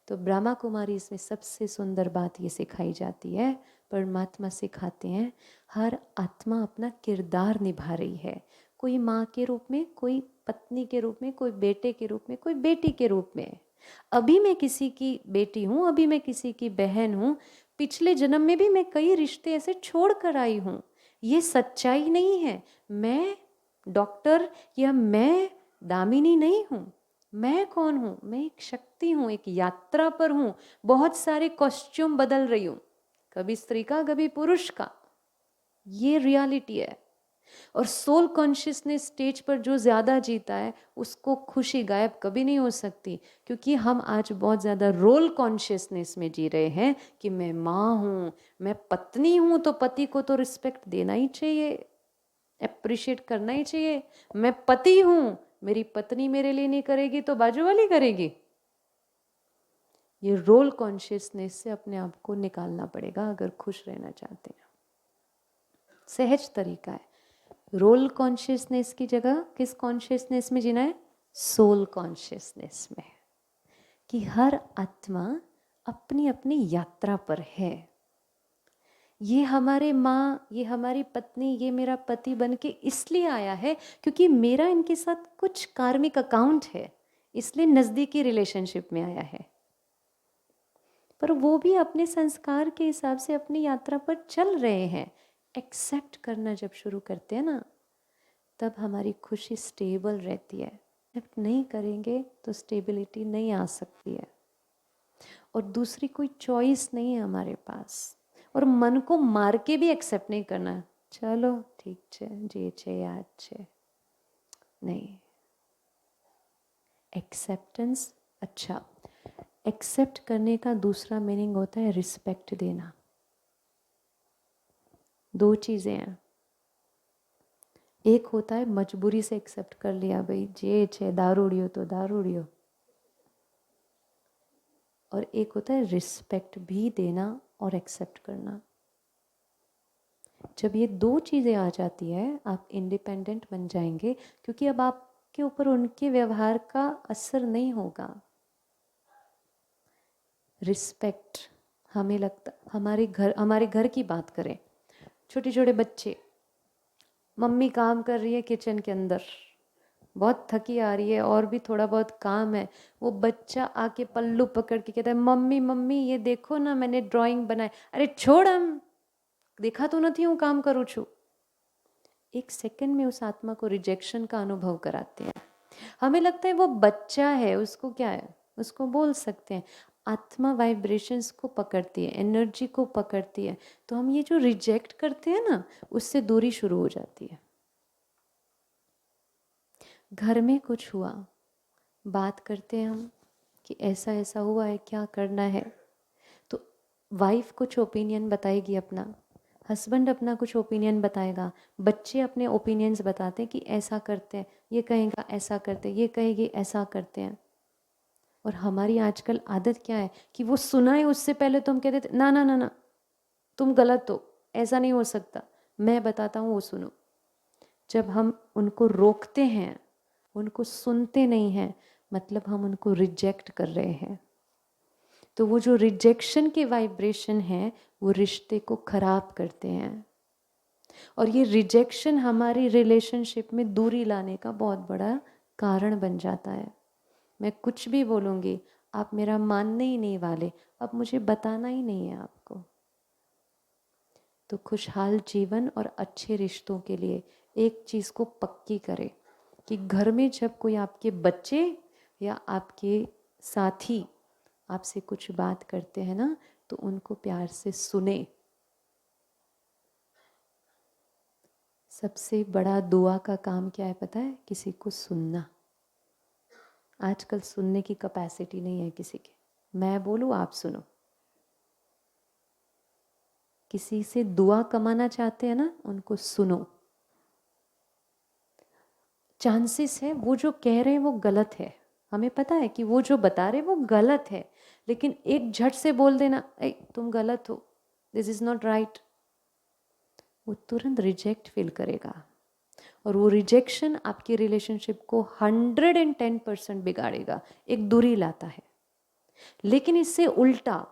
तो ब्रह्मा कुमारी इसमें सबसे सुंदर बात ये सिखाई जाती है, परमात्मा सिखाते हैं हर आत्मा अपना किरदार निभा रही है। कोई माँ के रूप में, कोई पत्नी के रूप में, कोई बेटे के रूप में, कोई बेटी के रूप में। अभी मैं किसी की बेटी हूँ, अभी मैं किसी की बहन हूँ, पिछले जन्म में भी मैं कई रिश्ते ऐसे छोड़ कर आई हूँ। ये सच्चाई नहीं है। मैं डॉक्टर या मैं दामिनी नहीं हूँ। मैं कौन हूँ? मैं एक शक्ति हूँ, एक यात्रा पर हूँ, बहुत सारे कॉस्ट्यूम बदल रही हूँ, कभी स्त्री का, कभी पुरुष का। ये रियलिटी है। और सोल कॉन्शियसनेस स्टेज पर जो ज़्यादा जीता है उसको खुशी गायब कभी नहीं हो सकती, क्योंकि हम आज बहुत ज़्यादा रोल कॉन्शियसनेस में जी रहे हैं कि मैं माँ हूँ, मैं पत्नी हूँ, तो पति को तो रिस्पेक्ट देना ही चाहिए, अप्रिशिएट करना ही चाहिए। मैं पति हूँ, मेरी पत्नी मेरे लिए नहीं करेगी तो बाजू वाली करेगी। ये रोल कॉन्शियसनेस से अपने आप को निकालना पड़ेगा अगर खुश रहना चाहते हैं। सहज तरीका है। रोल कॉन्शियसनेस की जगह किस कॉन्शियसनेस में जीना है? सोल कॉन्शियसनेस में, कि हर आत्मा अपनी अपनी यात्रा पर है। ये हमारे माँ, ये हमारी पत्नी, ये मेरा पति बन के इसलिए आया है क्योंकि मेरा इनके साथ कुछ कार्मिक अकाउंट है, इसलिए नज़दीकी रिलेशनशिप में आया है। पर वो भी अपने संस्कार के हिसाब से अपनी यात्रा पर चल रहे हैं। एक्सेप्ट करना जब शुरू करते हैं ना, तब हमारी खुशी स्टेबल रहती है। एक्सेप्ट नहीं करेंगे तो स्टेबिलिटी नहीं आ सकती है। और दूसरी कोई चॉइस नहीं है हमारे पास। और मन को मार के भी एक्सेप्ट नहीं करना, चलो ठीक छे, जे छे याद छे, नहीं। एक्सेप्टेंस, अच्छा, एक्सेप्ट करने का दूसरा मीनिंग होता है रिस्पेक्ट देना। दो चीज़ें हैं। एक होता है मजबूरी से एक्सेप्ट कर लिया, भाई जे छे दारूडियो तो दारूडियो। और एक होता है रिस्पेक्ट भी देना और एक्सेप्ट करना। जब ये दो चीज़ें आ जाती है, आप इंडिपेंडेंट बन जाएंगे, क्योंकि अब आपके ऊपर उनके व्यवहार का असर नहीं होगा। रिस्पेक्ट, हमें लगता, हमारे घर की बात करें, छोटे छोटे बच्चे, मम्मी काम कर रही है किचन के अंदर, बहुत थकी आ रही है और भी थोड़ा बहुत काम है, वो बच्चा आके पल्लू पकड़ के कहता है मम्मी मम्मी ये देखो ना मैंने ड्राइंग बनाई। अरे छोड़, हम देखा तो नहीं हूँ काम करूँ छू। एक सेकंड में उस आत्मा को रिजेक्शन का अनुभव कराते हैं। हमें लगता है वो बच्चा है, उसको क्या है, उसको बोल सकते हैं। आत्मा वाइब्रेशंस को पकड़ती है, एनर्जी को पकड़ती है, तो हम ये जो रिजेक्ट करते हैं ना, उससे दूरी शुरू हो जाती है। घर में कुछ हुआ, बात करते हैं हम कि ऐसा ऐसा हुआ है, क्या करना है, तो वाइफ कुछ ओपिनियन बताएगी अपना, हस्बैंड अपना कुछ ओपिनियन बताएगा, बच्चे अपने ओपिनियंस बताते हैं कि ऐसा करते हैं, ये कहेगा ऐसा करते हैं, ये कहेगी ऐसा करते हैं। और हमारी आजकल आदत क्या है कि वो सुनाए उससे पहले तो हम कहते थे ना ना ना ना, तुम गलत हो, ऐसा नहीं हो सकता, मैं बताता हूँ वो सुनो। जब हम उनको रोकते हैं, उनको सुनते नहीं हैं, मतलब हम उनको रिजेक्ट कर रहे हैं। तो वो जो रिजेक्शन के वाइब्रेशन है वो रिश्ते को खराब करते हैं, और ये रिजेक्शन हमारी रिलेशनशिप में दूरी लाने का बहुत बड़ा कारण बन जाता है। मैं कुछ भी बोलूँगी, आप मेरा मानने ही नहीं वाले, अब मुझे बताना ही नहीं है आपको। तो खुशहाल जीवन और अच्छे रिश्तों के लिए एक चीज़ को पक्की करें कि घर में जब कोई आपके बच्चे या आपके साथी आपसे कुछ बात करते हैं ना, तो उनको प्यार से सुने। सबसे बड़ा दुआ का काम क्या है पता है? किसी को सुनना। आजकल सुनने की कैपेसिटी नहीं है किसी की। मैं बोलूँ आप सुनो। किसी से दुआ कमाना चाहते हैं ना, उनको सुनो। चांसेस है वो जो कह रहे हैं वो गलत है, हमें पता है कि वो जो बता रहे हैं वो गलत है, लेकिन एक झट से बोल देना ए तुम गलत हो, दिस इज़ नॉट राइट, वो तुरंत रिजेक्ट फील करेगा, और वो रिजेक्शन आपकी रिलेशनशिप को 110% बिगाड़ेगा, एक दूरी लाता है। लेकिन इससे उल्टा,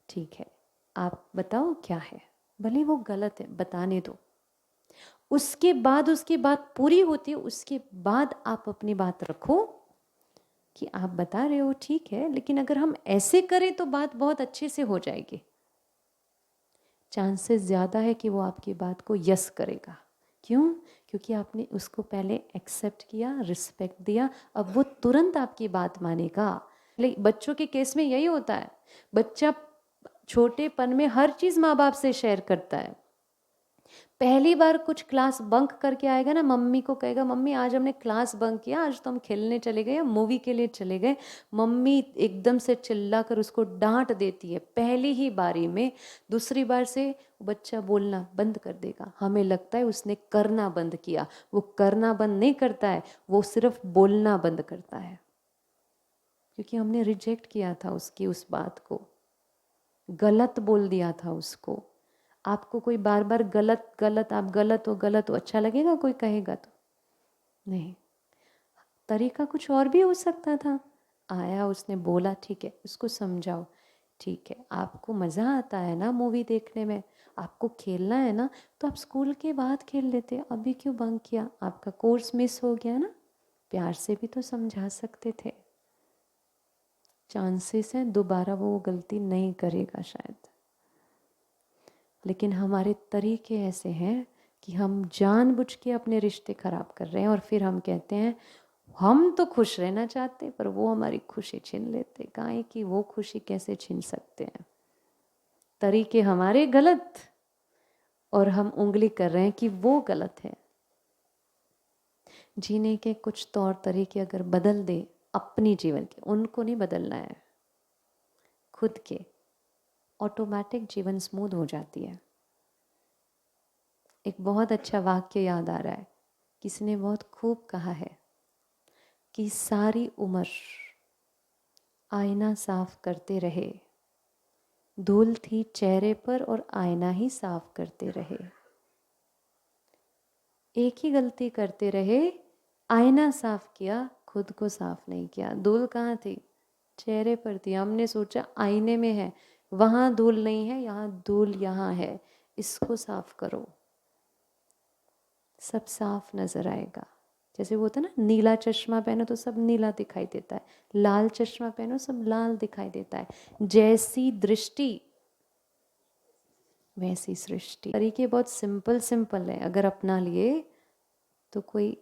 ठीक है आप बताओ क्या है, भले वो गलत है बताने दो, उसके बाद उसकी बात पूरी होती है, उसके बाद आप अपनी बात रखो कि आप बता रहे हो ठीक है, लेकिन अगर हम ऐसे करें तो बात बहुत अच्छे से हो जाएगी। चांसेस ज़्यादा है कि वो आपकी बात को यस करेगा। क्यों? क्योंकि आपने उसको पहले एक्सेप्ट किया, रिस्पेक्ट दिया, अब वो तुरंत आपकी बात मानेगा। लेकिन बच्चों के केस में यही होता है, बच्चा छोटेपन में हर चीज़ माँ बाप से शेयर करता है। पहली बार कुछ क्लास बंक करके आएगा ना, मम्मी को कहेगा मम्मी आज हमने क्लास बंक किया, आज तो हम खेलने चले गए या मूवी के लिए चले गए। मम्मी एकदम से चिल्लाकर उसको डांट देती है पहली ही बारी में। दूसरी बार से बच्चा बोलना बंद कर देगा। हमें लगता है उसने करना बंद किया, वो करना बंद नहीं करता है, वो सिर्फ बोलना बंद करता है, क्योंकि हमने रिजेक्ट किया था उसकी उस बात को, गलत बोल दिया था उसको। आपको कोई बार बार गलत गलत, आप गलत हो अच्छा लगेगा? कोई कहेगा तो नहीं। तरीका कुछ और भी हो सकता था। आया, उसने बोला ठीक है, उसको समझाओ ठीक है, आपको मज़ा आता है ना मूवी देखने में, आपको खेलना है ना, तो आप स्कूल के बाद खेल लेते, अभी क्यों बंक किया? आपका कोर्स मिस हो गया ना। प्यार से भी तो समझा सकते थे। चांसेस हैं दोबारा वो गलती नहीं करेगा शायद। लेकिन हमारे तरीके ऐसे हैं कि हम जानबूझ के अपने रिश्ते खराब कर रहे हैं, और फिर हम कहते हैं हम तो खुश रहना चाहते पर वो हमारी खुशी छीन लेते। काहे कि वो खुशी कैसे छीन सकते हैं? तरीके हमारे गलत, और हम उंगली कर रहे हैं कि वो गलत है। जीने के कुछ तौर तरीके अगर बदल दे अपनी जीवन के, उनको नहीं बदलना है, खुद के, ऑटोमेटिक जीवन स्मूथ हो जाती है। एक बहुत अच्छा वाक्य याद आ रहा है, किसी ने बहुत खूब कहा है कि सारी उम्र आईना साफ करते रहे, धूल थी चेहरे पर और आईना ही साफ करते रहे। एक ही गलती करते रहे, आईना साफ किया, खुद को साफ नहीं किया। धूल कहाँ थी? चेहरे पर थी। हमने सोचा आईने में है, वहाँ धूल नहीं है, यहाँ धूल यहाँ है, इसको साफ करो, सब साफ नजर आएगा। जैसे वो होता है ना, नीला चश्मा पहनो तो सब नीला दिखाई देता है, लाल चश्मा पहनो सब लाल दिखाई देता है। जैसी दृष्टि वैसी सृष्टि। तरीके बहुत सिंपल सिंपल है, अगर अपना लिए तो कोई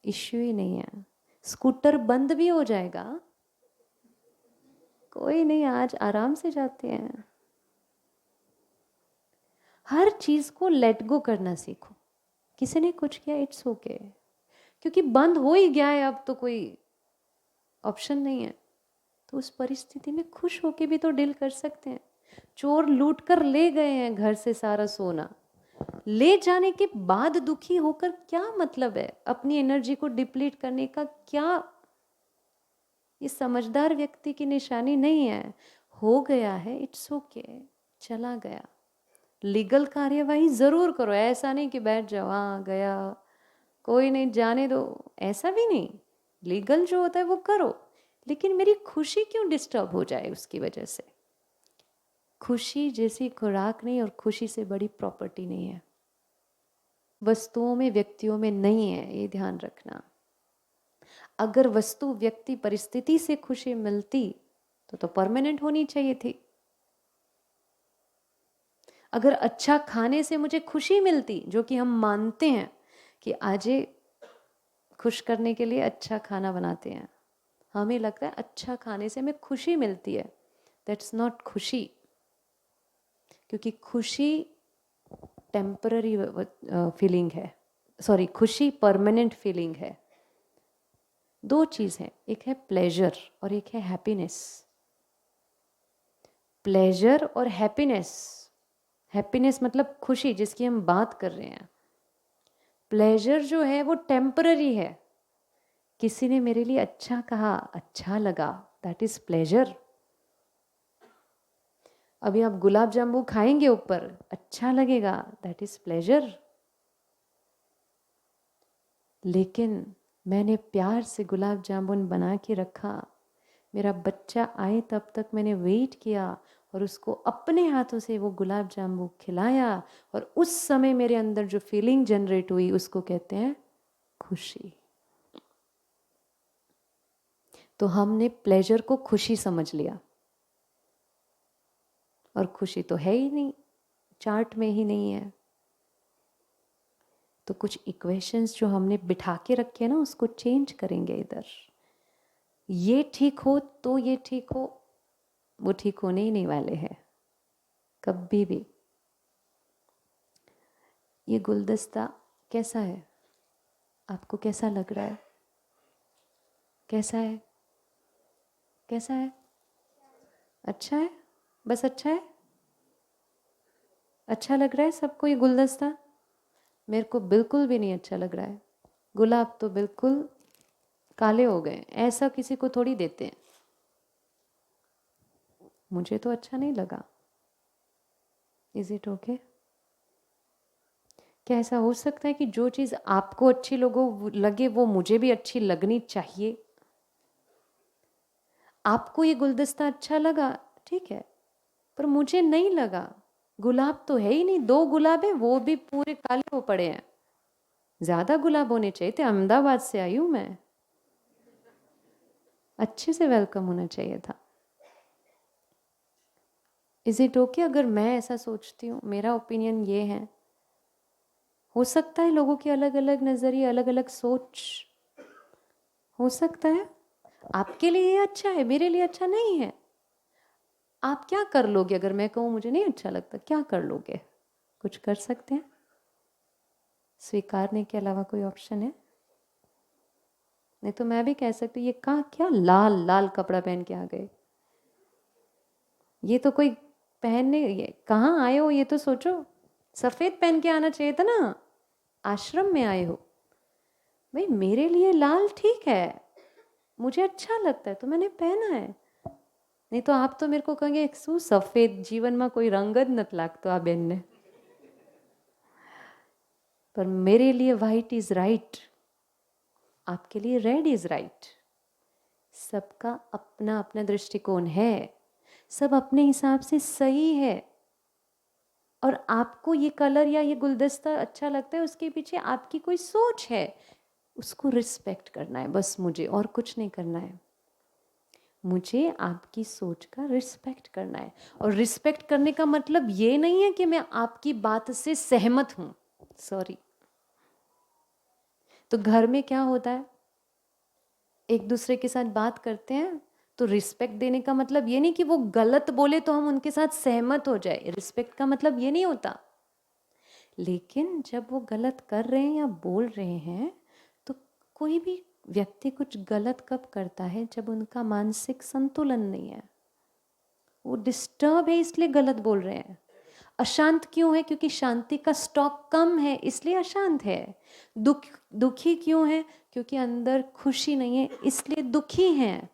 इश्यू ही नहीं है। स्कूटर बंद भी हो जाएगा, कोई नहीं, आज आराम से जाते हैं। हर चीज को लेट गो करना सीखो। किसी ने कुछ किया, इट्स ओके, क्योंकि बंद हो ही गया है, अब तो कोई ऑप्शन नहीं है। तो उस परिस्थिति में खुश होके भी तो डील कर सकते हैं। चोर लूट कर ले गए हैं घर से सारा सोना, ले जाने के बाद दुखी होकर क्या मतलब है? अपनी एनर्जी को डिप्लीट करने का क्या? ये समझदार व्यक्ति की निशानी नहीं है। हो गया है, इट्स ओके, चला गया। लीगल कार्यवाही जरूर करो, ऐसा नहीं कि बैठ जाओ हाँ गया कोई नहीं जाने दो, ऐसा भी नहीं। लीगल जो होता है वो करो, लेकिन मेरी खुशी क्यों डिस्टर्ब हो जाए उसकी वजह से? खुशी जैसी खुराक नहीं, और खुशी से बड़ी प्रॉपर्टी नहीं है। वस्तुओं में, व्यक्तियों में नहीं है, ये ध्यान रखना। अगर वस्तु, व्यक्ति, परिस्थिति से खुशी मिलती तो परमानेंट होनी चाहिए थी। अगर अच्छा खाने से मुझे खुशी मिलती, जो कि हम मानते हैं कि आज खुश करने के लिए अच्छा खाना बनाते हैं, हमें लगता है अच्छा खाने से हमें खुशी मिलती है, दैट्स नॉट खुशी। क्योंकि खुशी टेम्पररी फीलिंग है, सॉरी, खुशी परमानेंट फीलिंग है। दो चीज़ है, एक है प्लेजर और एक है हैप्पीनेस। प्लेजर और हैप्पीनेस, हैप्पीनेस मतलब खुशी जिसकी हम बात कर रहे हैं। प्लेजर जो है वो टेम्पररी है। किसी ने मेरे लिए अच्छा कहा, अच्छा लगा, दैट इज प्लेजर। अभी आप गुलाब जामुन खाएंगे ऊपर, अच्छा लगेगा, दैट इज प्लेजर। लेकिन मैंने प्यार से गुलाब जामुन बना के रखा, मेरा बच्चा आए तब तक मैंने वेट किया, और उसको अपने हाथों से वो गुलाब जामुन खिलाया, और उस समय मेरे अंदर जो फीलिंग जनरेट हुई उसको कहते हैं खुशी। तो हमने प्लेजर को खुशी समझ लिया, और खुशी तो है ही नहीं, चार्ट में ही नहीं है। तो कुछ इक्वेशंस जो हमने बिठा के रखे हैं ना, उसको चेंज करेंगे इधर। ये ठीक हो तो ये ठीक हो, वो ठीक होने ही नहीं वाले हैं कभी भी। ये गुलदस्ता कैसा है? आपको कैसा लग रहा है? कैसा है? कैसा है? अच्छा है? बस अच्छा है? अच्छा लग रहा है सबको ये गुलदस्ता? मेरे को बिल्कुल भी नहीं अच्छा लग रहा है। गुलाब तो बिल्कुल काले हो गए, ऐसा किसी को थोड़ी देते हैं। मुझे तो अच्छा नहीं लगा। Is it okay? क्या ऐसा हो सकता है कि जो चीज़ आपको अच्छी लगे वो मुझे भी अच्छी लगनी चाहिए? आपको ये गुलदस्ता अच्छा लगा, ठीक है, पर मुझे नहीं लगा। गुलाब तो है ही नहीं, 2 गुलाब है, वो भी पूरे काले हो पड़े हैं। ज़्यादा गुलाब होने चाहिए थे, अहमदाबाद से आई हूँ मैं, अच्छे से वेलकम होना चाहिए था। इज इट ओके अगर मैं ऐसा सोचती हूँ? मेरा ओपिनियन ये है। हो सकता है लोगों के अलग अलग नज़रिए, अलग अलग सोच हो सकता है। आपके लिए ये अच्छा है, मेरे लिए अच्छा नहीं है। आप क्या कर लोगे अगर मैं कहूँ मुझे नहीं अच्छा लगता? क्या कर लोगे? कुछ कर सकते हैं? स्वीकारने के अलावा कोई ऑप्शन है? नहीं तो मैं भी कह सकती हूँ ये क्या लाल लाल कपड़ा पहन के आ गए, ये तो कोई पहनने, ये कहाँ आए हो ये तो सोचो। सफ़ेद पहन के आना चाहिए था ना, आश्रम में आए हो। भाई मेरे लिए लाल ठीक है, मुझे अच्छा लगता है तो मैंने पहना है। नहीं तो आप तो मेरे को कहेंगे શું सफ़ेद जीवन में कोई रंग ज નથી लागतो आ बेन ने। पर मेरे लिए वाइट इज राइट, आपके लिए रेड इज राइट। सबका अपना अपना दृष्टिकोण है, सब अपने हिसाब से सही है। और आपको ये कलर या ये गुलदस्ता अच्छा लगता है, उसके पीछे आपकी कोई सोच है, उसको रिस्पेक्ट करना है बस मुझे, और कुछ नहीं करना है। मुझे आपकी सोच का रिस्पेक्ट करना है, और रिस्पेक्ट करने का मतलब ये नहीं है कि मैं आपकी बात से सहमत हूं। सॉरी। तो घर में क्या होता है, एक दूसरे के साथ बात करते हैं तो रिस्पेक्ट देने का मतलब ये नहीं कि वो गलत बोले तो हम उनके साथ सहमत हो जाए, रिस्पेक्ट का मतलब ये नहीं होता। लेकिन जब वो गलत कर रहे हैं या बोल रहे हैं, तो कोई भी व्यक्ति कुछ गलत कब करता है? जब उनका मानसिक संतुलन नहीं है, वो डिस्टर्ब है इसलिए गलत बोल रहे हैं। अशांत क्यों है? क्योंकि शांति का स्टॉक कम है इसलिए अशांत है। दुखी क्यों है? क्योंकि अंदर खुशी नहीं है इसलिए दुखी हैं,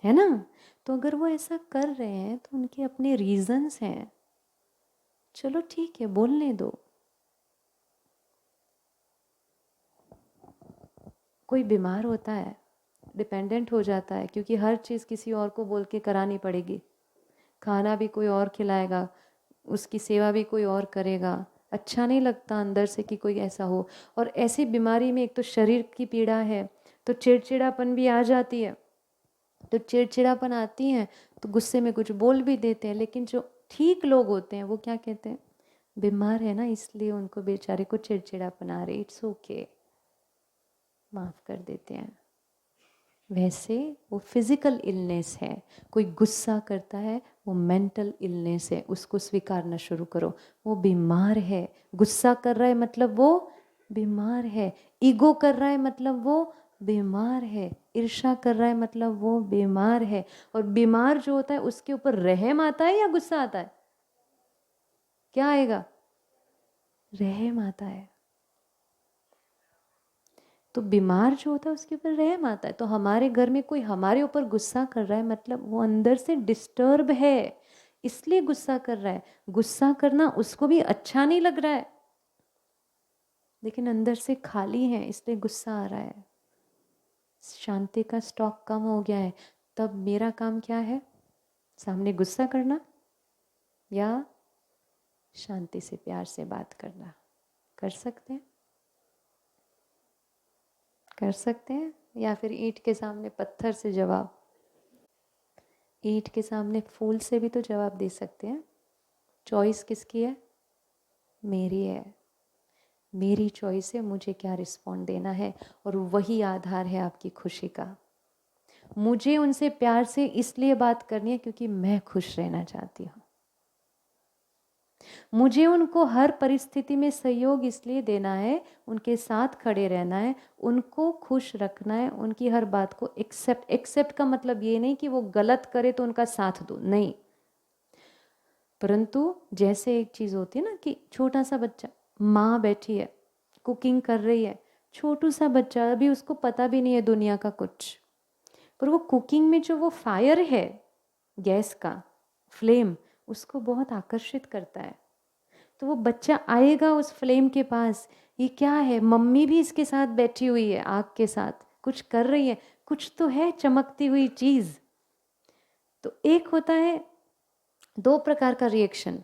है ना? तो अगर वो ऐसा कर रहे हैं तो उनके अपने रीजंस हैं। चलो ठीक है, बोलने दो। कोई बीमार होता है, डिपेंडेंट हो जाता है, क्योंकि हर चीज़ किसी और को बोल के करानी पड़ेगी। खाना भी कोई और खिलाएगा, उसकी सेवा भी कोई और करेगा। अच्छा नहीं लगता अंदर से कि कोई ऐसा हो। और ऐसी बीमारी में एक तो शरीर की पीड़ा है, तो चिड़चिड़ापन भी आ जाती है। तो चिड़चिड़ापन आती है तो गुस्से में कुछ बोल भी देते हैं। लेकिन जो ठीक लोग होते हैं वो क्या कहते हैं? बीमार है ना इसलिए उनको बेचारे को चिड़चिड़ापन आ रही, इट्स ओके, माफ़ कर देते हैं। वैसे वो फिजिकल इलनेस है। कोई गुस्सा करता है, वो मेंटल इलनेस है, उसको स्वीकारना शुरू करो। वो बीमार है। गुस्सा कर रहा है मतलब वो बीमार है। ईगो कर रहा है मतलब वो बीमार है। ईर्ष्या कर रहा है मतलब वो बीमार है। और बीमार जो होता है उसके ऊपर रहम आता है या गुस्सा आता है? क्या आएगा? रहम आता है। तो बीमार जो होता है उसके ऊपर रहम आता है। तो हमारे घर में कोई हमारे ऊपर गुस्सा कर रहा है मतलब वो अंदर से डिस्टर्ब है, इसलिए गुस्सा कर रहा है। गुस्सा करना उसको भी अच्छा नहीं लग रहा है, लेकिन अंदर से खाली है इसलिए गुस्सा आ रहा है। शांति का स्टॉक कम हो गया है। तब मेरा काम क्या है? सामने गुस्सा करना या शांति से प्यार से बात करना? कर सकते हैं? कर सकते हैं? या फिर ईंट के सामने पत्थर से जवाब? ईंट के सामने फूल से भी तो जवाब दे सकते हैं। चॉइस किसकी है? मेरी है। मेरी चॉइस है मुझे क्या रिस्पॉन्ड देना है, और वही आधार है आपकी खुशी का। मुझे उनसे प्यार से इसलिए बात करनी है क्योंकि मैं खुश रहना चाहती हूँ। मुझे उनको हर परिस्थिति में सहयोग इसलिए देना है, उनके साथ खड़े रहना है, उनको खुश रखना है, उनकी हर बात को एक्सेप्ट का मतलब ये नहीं कि वो गलत करे तो उनका साथ दो, नहीं। परंतु जैसे एक चीज़ होती है ना कि छोटा सा बच्चा, माँ बैठी है कुकिंग कर रही है, छोटू सा बच्चा, अभी उसको पता भी नहीं है दुनिया का कुछ, पर वो कुकिंग में जो वो फायर है, गैस का फ्लेम, उसको बहुत आकर्षित करता है। तो वो बच्चा आएगा उस फ्लेम के पास, ये क्या है, मम्मी भी इसके साथ बैठी हुई है, आग के साथ कुछ कर रही है, कुछ तो है चमकती हुई चीज़। तो एक होता है, दो प्रकार का रिएक्शन।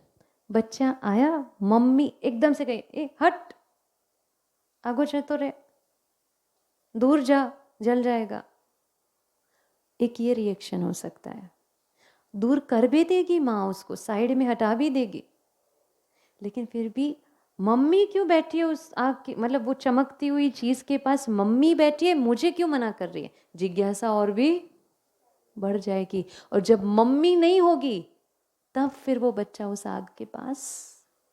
बच्चा आया, मम्मी एकदम से कही ए हट, आगो चलतो रे, दूर जा, जल जाएगा। एक ये रिएक्शन हो सकता है। दूर कर भी देगी माँ, उसको साइड में हटा भी देगी, लेकिन फिर भी मम्मी क्यों बैठी है उस आग की, मतलब वो चमकती हुई चीज़ के पास मम्मी बैठी है, मुझे क्यों मना कर रही है? जिज्ञासा और भी बढ़ जाएगी। और जब मम्मी नहीं होगी तब फिर वो बच्चा उस आग के पास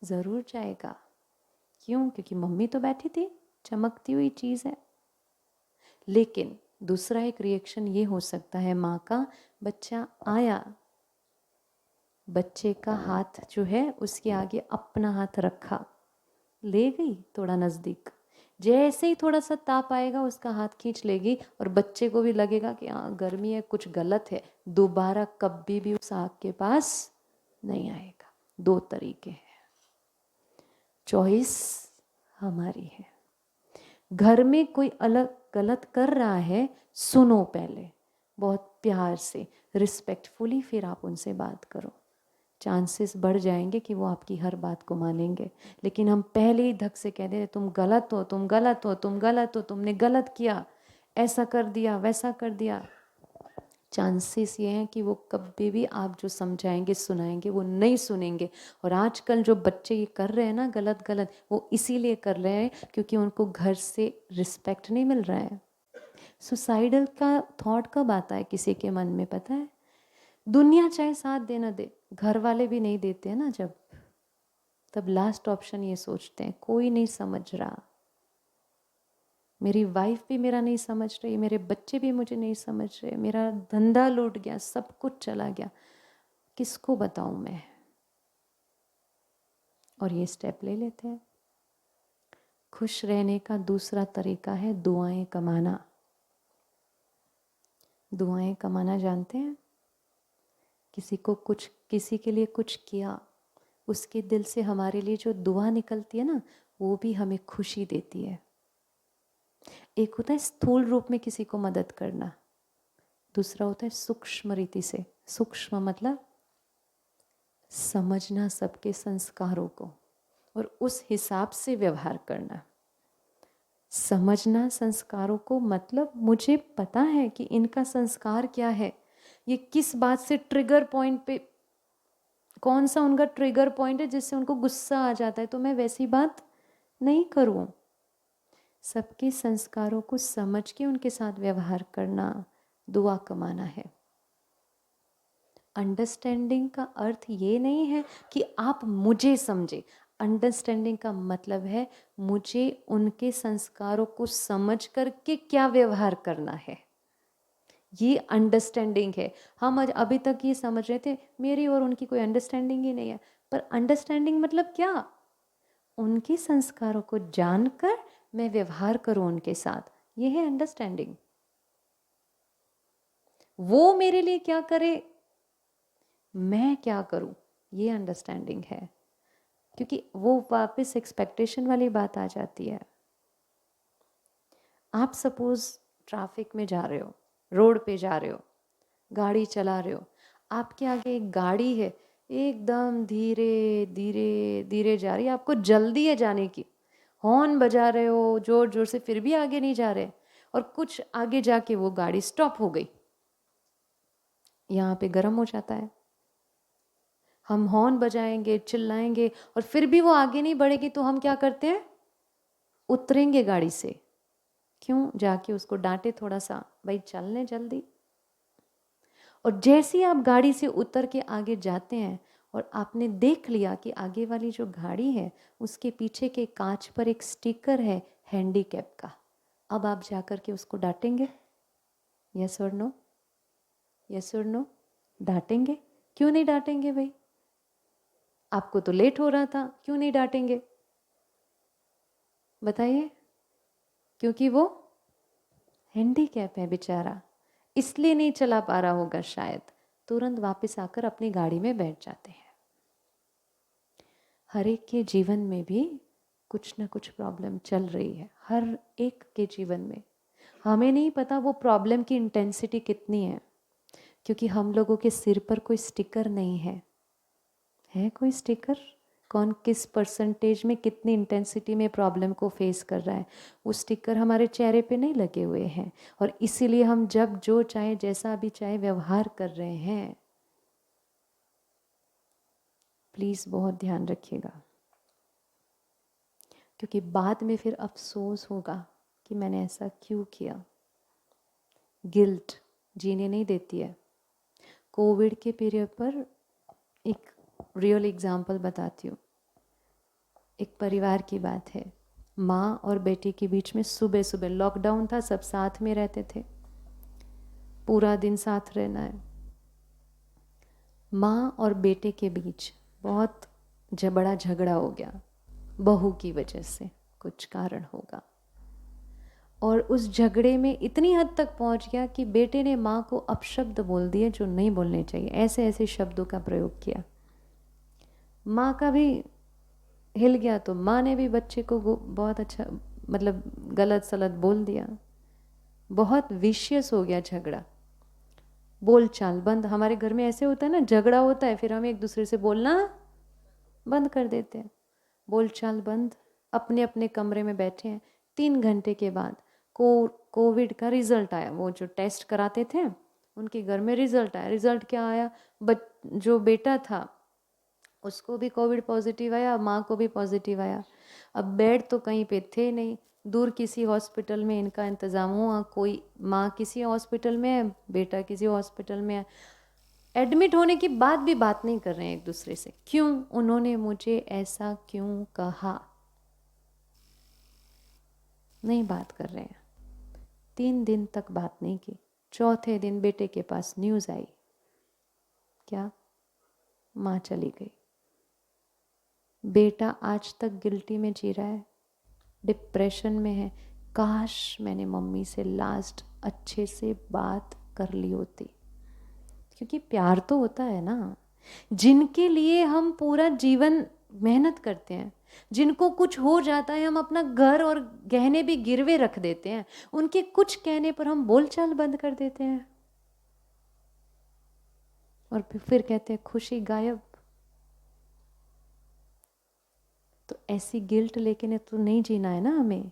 ज़रूर जाएगा। क्यों? क्योंकि मम्मी तो बैठी थी, चमकती हुई चीज़ है। लेकिन दूसरा एक रिएक्शन ये हो सकता है माँ का, बच्चा आया, बच्चे का हाथ जो है उसके आगे अपना हाथ रखा, ले गई थोड़ा नज़दीक, जैसे ही थोड़ा सा ताप आएगा उसका हाथ खींच लेगी, और बच्चे को भी लगेगा कि हाँ गर्मी है, कुछ गलत है, दोबारा कभी भी उस आग के पास नहीं आएगा। दो तरीके हैं, चॉइस हमारी है। घर में कोई अलग गलत कर रहा है, सुनो पहले बहुत प्यार से, रिस्पेक्टफुली, फिर आप उनसे बात करो। चांसेस बढ़ जाएंगे कि वो आपकी हर बात को मानेंगे। लेकिन हम पहले ही धक से कह दे तुम गलत हो, तुम गलत हो, तुम गलत हो, तुमने गलत किया, ऐसा कर दिया, वैसा कर दिया, चांसेस ये हैं कि वो कभी भी आप जो समझाएंगे सुनाएंगे वो नहीं सुनेंगे। और आजकल जो बच्चे ये कर रहे हैं ना गलत गलत, वो इसीलिए कर रहे हैं क्योंकि उनको घर से रिस्पेक्ट नहीं मिल रहा है। सुसाइडल का थॉट कब आता है किसी के मन में पता है? दुनिया चाहे साथ दे ना दे, घर वाले भी नहीं देते हैं ना जब, तब लास्ट ऑप्शन ये सोचते हैं कोई नहीं समझ रहा, मेरी वाइफ भी मेरा नहीं समझ रही, मेरे बच्चे भी मुझे नहीं समझ रहे, मेरा धंधा लूट गया, सब कुछ चला गया, किसको बताऊं मैं? और ये स्टेप ले लेते हैं। खुश रहने का दूसरा तरीका है दुआएं कमाना। दुआएं कमाना जानते हैं? किसी के लिए कुछ किया, उसके दिल से हमारे लिए जो दुआ निकलती है ना, वो भी हमें खुशी देती है। एक होता है स्थूल रूप में किसी को मदद करना, दूसरा होता है सूक्ष्म रीति से। सूक्ष्म मतलब समझना सबके संस्कारों को और उस हिसाब से व्यवहार करना। समझना संस्कारों को मतलब मुझे पता है कि इनका संस्कार क्या है, ये किस बात से ट्रिगर पॉइंट पे, कौन सा उनका ट्रिगर पॉइंट है जिससे उनको गुस्सा आ जाता है, तो मैं वैसी बात नहीं करूं। सबके संस्कारों को समझ के उनके साथ व्यवहार करना दुआ कमाना है। अंडरस्टैंडिंग का अर्थ ये नहीं है कि आप मुझे समझे, अंडरस्टैंडिंग का मतलब है मुझे उनके संस्कारों को समझ करके क्या व्यवहार करना है, ये अंडरस्टैंडिंग है। हम अभी तक ये समझ रहे थे मेरी और उनकी कोई अंडरस्टैंडिंग ही नहीं है, पर अंडरस्टैंडिंग मतलब क्या? उनके संस्कारों को जानकर मैं व्यवहार करूं उनके साथ, ये है अंडरस्टैंडिंग। वो मेरे लिए क्या करे, मैं क्या करूं, ये अंडरस्टैंडिंग है। क्योंकि वो वापस एक्सपेक्टेशन वाली बात आ जाती है। आप सपोज ट्रैफिक में जा रहे हो, रोड पे जा रहे हो, गाड़ी चला रहे हो, आपके आगे एक गाड़ी है, एकदम धीरे धीरे धीरे जा रही है, आपको जल्दी है जाने की, हॉर्न बजा रहे हो जोर जोर से, फिर भी आगे नहीं जा रहे, और कुछ आगे जाके वो गाड़ी स्टॉप हो गई। यहाँ पे गर्म हो जाता है, हम हॉर्न बजाएंगे, चिल्लाएंगे, और फिर भी वो आगे नहीं बढ़ेगी, तो हम क्या करते हैं, उतरेंगे गाड़ी से। क्यों? जाके उसको डांटे थोड़ा सा, भाई चलने जल्दी। और जैसे ही आप गाड़ी से उतर के आगे जाते हैं और आपने देख लिया कि आगे वाली जो गाड़ी है उसके पीछे के कांच पर एक स्टिकर है हैंडीकैप का, अब आप जाकर के उसको डांटेंगे? यस और नो? यस और नो? डांटेंगे? क्यों नहीं डांटेंगे भाई? आपको तो लेट हो रहा था, क्यों नहीं डांटेंगे? बताइए। क्योंकि वो हैंडीकैप है बेचारा, इसलिए नहीं चला पा रहा होगा शायद। तुरंत वापस आकर अपनी गाड़ी में बैठ जाते हैं। हर एक के जीवन में भी कुछ ना कुछ प्रॉब्लम चल रही है, हर एक के जीवन में। हमें नहीं पता वो प्रॉब्लम की इंटेंसिटी कितनी है, क्योंकि हम लोगों के सिर पर कोई स्टिकर नहीं है। है कोई स्टिकर? कौन किस परसेंटेज में कितनी इंटेंसिटी में प्रॉब्लम को फेस कर रहा है, वो स्टिकर हमारे चेहरे पे नहीं लगे हुए हैं, और इसीलिए हम जब जो चाहे जैसा भी चाहे व्यवहार कर रहे हैं। प्लीज़ बहुत ध्यान रखिएगा, क्योंकि बाद में फिर अफसोस होगा कि मैंने ऐसा क्यों किया। गिल्ट जीने नहीं देती है। कोविड के पीरियड पर एक रियल एग्जाम्पल बताती हूँ। एक परिवार की बात है, माँ और बेटी के बीच में सुबह सुबह लॉकडाउन था, सब साथ में रहते थे, पूरा दिन साथ रहना है। माँ और बेटे के बीच बहुत बड़ा झगड़ा हो गया, बहू की वजह से, कुछ कारण होगा। और उस झगड़े में इतनी हद तक पहुंच गया कि बेटे ने माँ को अपशब्द बोल दिए जो नहीं बोलने चाहिए, ऐसे ऐसे शब्दों का प्रयोग किया। माँ का भी हिल गया, तो माँ ने भी बच्चे को बहुत अच्छा मतलब गलत सलत बोल दिया। बहुत विशियस हो गया झगड़ा, बोल चाल बंद। हमारे घर में ऐसे होता है ना, झगड़ा होता है फिर हम एक दूसरे से बोलना बंद कर देते हैं। बोल चाल बंद, अपने अपने कमरे में बैठे हैं। 3 घंटे के बाद कोविड का रिजल्ट आया, वो जो टेस्ट कराते थे उनके घर में रिजल्ट आया। रिजल्ट क्या आया, जो बेटा था उसको भी कोविड पॉजिटिव आया, माँ को भी पॉजिटिव आया। अब बेड तो कहीं पे थे नहीं, दूर किसी हॉस्पिटल में इनका इंतज़ाम हुआ। कोई माँ किसी हॉस्पिटल में है, बेटा किसी हॉस्पिटल में है। एडमिट होने के बाद भी बात नहीं कर रहे हैं एक दूसरे से। क्यों? उन्होंने मुझे ऐसा क्यों कहा, नहीं बात कर रहे हैं। 3 दिन तक बात नहीं की। चौथे दिन बेटे के पास न्यूज़ आई, क्या? माँ चली गई। बेटा आज तक गिल्टी में जी रहा है, डिप्रेशन में है। काश मैंने मम्मी से लास्ट अच्छे से बात कर ली होती, क्योंकि प्यार तो होता है ना। जिनके लिए हम पूरा जीवन मेहनत करते हैं, जिनको कुछ हो जाता है हम अपना घर और गहने भी गिरवे रख देते हैं, उनके कुछ कहने पर हम बोलचाल बंद कर देते हैं और फिर कहते हैं खुशी गायब। तो ऐसी गिल्ट लेके तो नहीं जीना है ना हमें।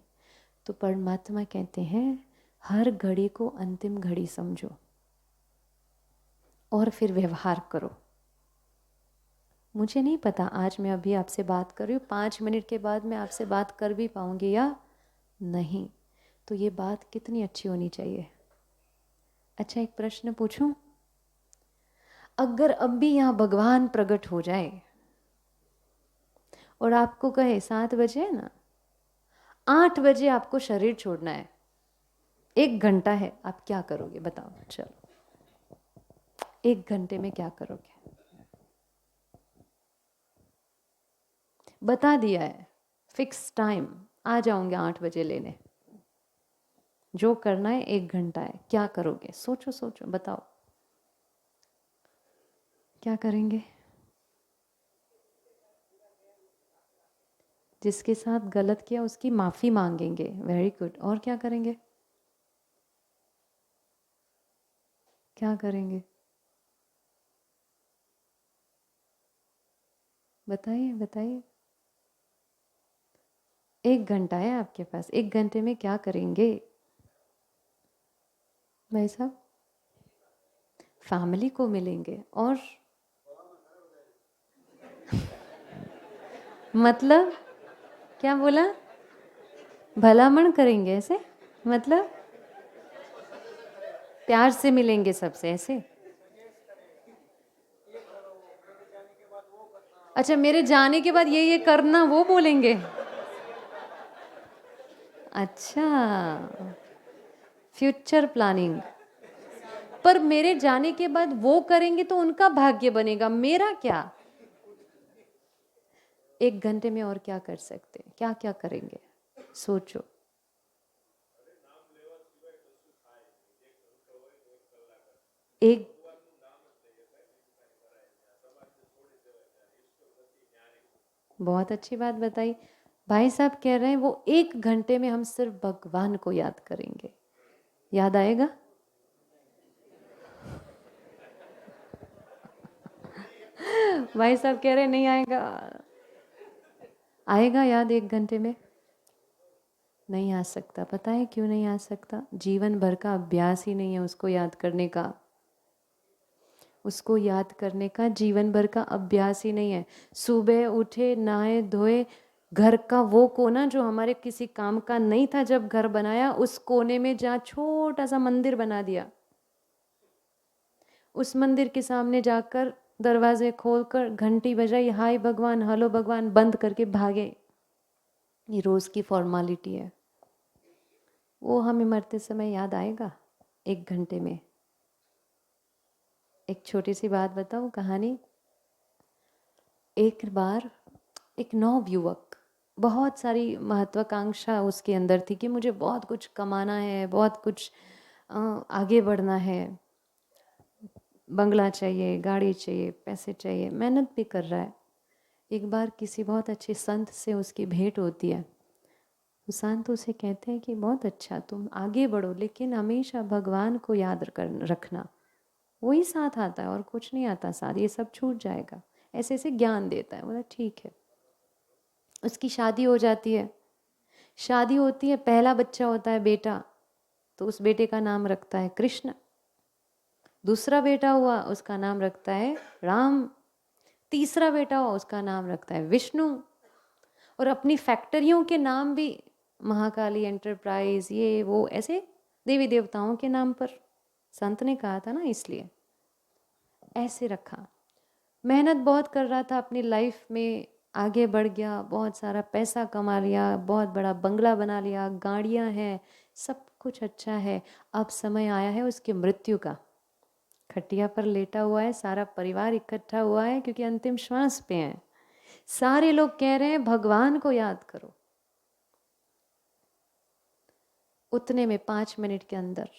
तो परमात्मा कहते हैं हर घड़ी को अंतिम घड़ी समझो और फिर व्यवहार करो। मुझे नहीं पता आज मैं अभी आपसे बात कर रही हूँ, 5 मिनट के बाद मैं आपसे बात कर भी पाऊंगी या नहीं, तो ये बात कितनी अच्छी होनी चाहिए। अच्छा, एक प्रश्न पूछूं? अगर अब भी यहाँ भगवान प्रकट हो जाए और आपको कहे 7 बजे है ना, 8 बजे आपको शरीर छोड़ना है, 1 घंटा है, आप क्या करोगे बताओ? चलो 1 घंटे में क्या करोगे? बता दिया है फिक्स टाइम, आ जाऊंगे 8 बजे लेने। जो करना है 1 घंटा है, क्या करोगे? सोचो सोचो, बताओ क्या करेंगे? जिसके साथ गलत किया उसकी माफ़ी मांगेंगे, वेरी गुड। और क्या करेंगे? क्या करेंगे? बताइए बताइए। 1 घंटा है आपके पास, 1 घंटे में क्या करेंगे भाई साहब? फैमिली को मिलेंगे और मतलब क्या बोला? भलामण करेंगे ऐसे? मतलब प्यार से मिलेंगे सबसे ऐसे? अच्छा, मेरे जाने के बाद ये करना वो बोलेंगे? अच्छा, फ्यूचर प्लानिंग। पर मेरे जाने के बाद वो करेंगे तो उनका भाग्य बनेगा, मेरा क्या? 1 घंटे में और क्या कर सकते हैं, क्या क्या करेंगे? सोचो। एक बहुत अच्छी बात बताई। भाई साहब कह रहे हैं वो 1 घंटे में हम सिर्फ भगवान को याद करेंगे, याद आएगा? भाई साहब कह रहे हैं नहीं आएगा। आएगा याद 1 घंटे में? नहीं आ सकता। पता है क्यों नहीं आ सकता? जीवन भर का अभ्यास ही नहीं है उसको याद करने का। उसको याद करने का जीवन भर का अभ्यास ही नहीं है। सुबह उठे, नहाए धोए, घर का वो कोना जो हमारे किसी काम का नहीं था, जब घर बनाया उस कोने में जहाँ छोटा सा मंदिर बना दिया, उस मंदिर के सामने जाकर दरवाजे खोलकर घंटी बजाई, हाय भगवान, हेलो भगवान, बंद करके भागे। ये रोज की फॉर्मालिटी है। वो हमें मरते समय याद आएगा 1 घंटे में? एक छोटी सी बात बताऊं, कहानी। एक बार एक नवयुवक, बहुत सारी महत्वाकांक्षा उसके अंदर थी कि मुझे बहुत कुछ कमाना है, बहुत कुछ आगे बढ़ना है, बंगला चाहिए, गाड़ी चाहिए, पैसे चाहिए, मेहनत भी कर रहा है। एक बार किसी बहुत अच्छे संत से उसकी भेंट होती है। वो संत उसे कहते हैं कि बहुत अच्छा, तुम आगे बढ़ो, लेकिन हमेशा भगवान को याद रखना, वही साथ आता है और कुछ नहीं आता साथ, ये सब छूट जाएगा। ऐसे ऐसे ज्ञान देता है। बोला ठीक है। उसकी शादी हो जाती है। शादी होती है, पहला बच्चा होता है बेटा, तो उस बेटे का नाम रखता है कृष्ण। दूसरा बेटा हुआ, उसका नाम रखता है राम। तीसरा बेटा हुआ, उसका नाम रखता है विष्णु। और अपनी फैक्ट्रियों के नाम भी महाकाली एंटरप्राइज, ये वो, ऐसे देवी देवताओं के नाम पर। संत ने कहा था ना, इसलिए ऐसे रखा। मेहनत बहुत कर रहा था अपनी लाइफ में, आगे बढ़ गया, बहुत सारा पैसा कमा लिया, बहुत बड़ा बंगला बना लिया, गाड़ियां हैं, सब कुछ अच्छा है। अब समय आया है उसकी मृत्यु का। खटिया पर लेटा हुआ है, सारा परिवार इकट्ठा हुआ है क्योंकि अंतिम श्वास पे है। सारे लोग कह रहे हैं भगवान को याद करो। उतने में 5 मिनट के अंदर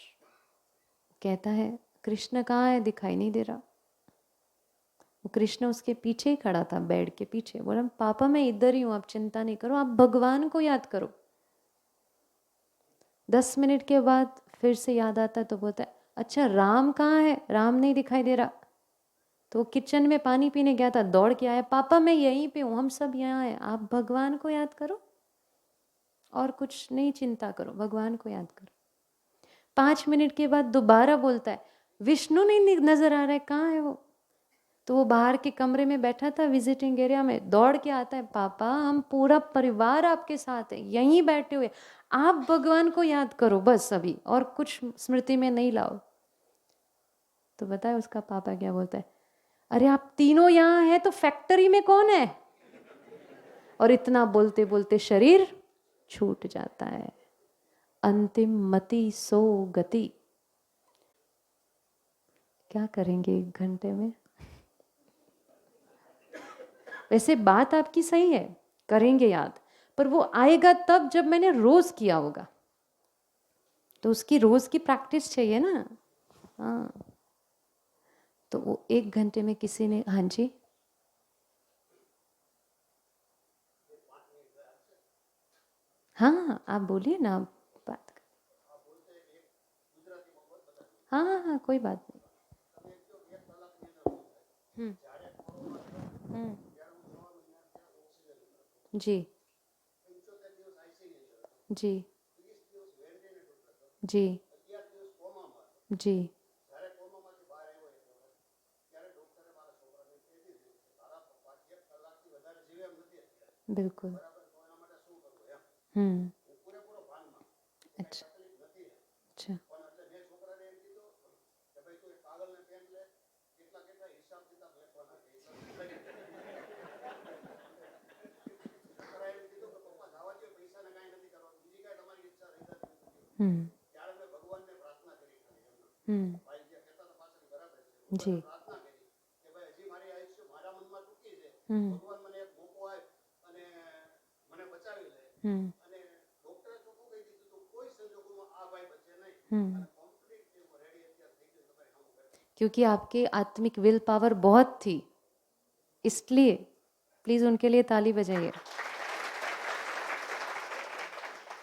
कहता है कृष्ण कहाँ है, दिखाई नहीं दे रहा। वो कृष्ण उसके पीछे ही खड़ा था, बेड के पीछे। बोला पापा मैं इधर ही हूं, आप चिंता नहीं करो, आप भगवान को याद करो। 10 मिनट के बाद फिर से याद आता है तो बोलता है अच्छा राम कहाँ है, राम नहीं दिखाई दे रहा। तो वो किचन में पानी पीने गया था, दौड़ के आया, पापा मैं यहीं पे हूँ, हम सब यहाँ हैं, आप भगवान को याद करो और कुछ नहीं चिंता करो, भगवान को याद करो। 5 मिनट के बाद दोबारा बोलता है विष्णु नहीं नजर आ रहा है, कहाँ है वो? तो वो बाहर के कमरे में बैठा था विजिटिंग एरिया में, दौड़ के आता है पापा हम पूरा परिवार आपके साथ है, यहीं बैठे हुए, आप भगवान को याद करो बस अभी, और कुछ स्मृति में नहीं लाओ। तो बताए उसका पापा क्या बोलता है, अरे आप तीनों यहाँ हैं तो फैक्ट्री में कौन है? और इतना बोलते बोलते शरीर छूट जाता है। अंतिम मति सो गति। क्या करेंगे 1 घंटे में? वैसे बात आपकी सही है, करेंगे याद, पर वो आएगा तब जब मैंने रोज किया होगा। तो उसकी रोज की प्रैक्टिस चाहिए ना। हाँ, तो वो 1 घंटे में किसी ने, हाँ जी, हाँ आप बोलिए ना, आप बात कर। हाँ हाँ हाँ, कोई बात नहीं। हम्म हम्म जी जी जी जी बिल्कुल। हम्म। अच्छा अच्छा। हम्म हम्म। जी। हम्म हम्म हम्म। क्योंकि आपकी आत्मिक विल पावर बहुत थी, इसलिए प्लीज उनके लिए ताली बजाइए।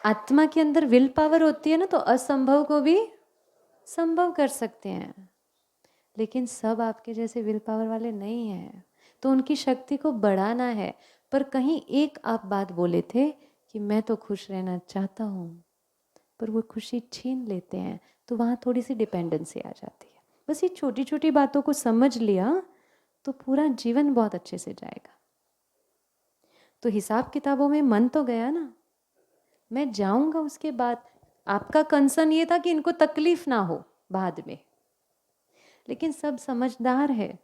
आत्मा के अंदर विल पावर होती है ना, तो असंभव को भी संभव कर सकते हैं। लेकिन सब आपके जैसे विल पावर वाले नहीं हैं, तो उनकी शक्ति को बढ़ाना है। पर कहीं एक आप बात बोले थे कि मैं तो खुश रहना चाहता हूँ, पर वो खुशी छीन लेते हैं, तो वहाँ थोड़ी सी डिपेंडेंसी आ जाती है। बस ये छोटी छोटी बातों को समझ लिया तो पूरा जीवन बहुत अच्छे से जाएगा। तो हिसाब किताबों में मन तो गया ना, मैं जाऊंगा उसके बाद। आपका कंसर्न ये था कि इनको तकलीफ ना हो बाद में, लेकिन सब समझदार है,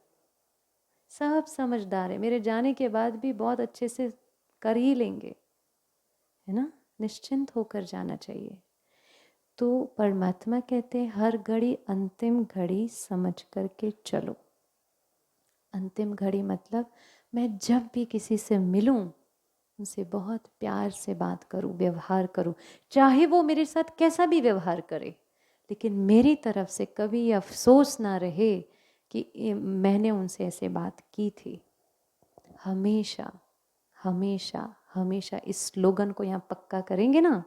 सब समझदार है। मेरे जाने के बाद भी बहुत अच्छे से कर ही लेंगे, है ना। निश्चिंत होकर जाना चाहिए। तो परमात्मा कहते हैं हर घड़ी अंतिम घड़ी समझ करके चलो। अंतिम घड़ी मतलब मैं जब भी किसी से मिलूं, उनसे बहुत प्यार से बात करूं, व्यवहार करूं, चाहे वो मेरे साथ कैसा भी व्यवहार करे, लेकिन मेरी तरफ से कभी ये अफसोस ना रहे कि मैंने उनसे ऐसे बात की थी। हमेशा हमेशा हमेशा इस स्लोगन को यहाँ पक्का करेंगे ना,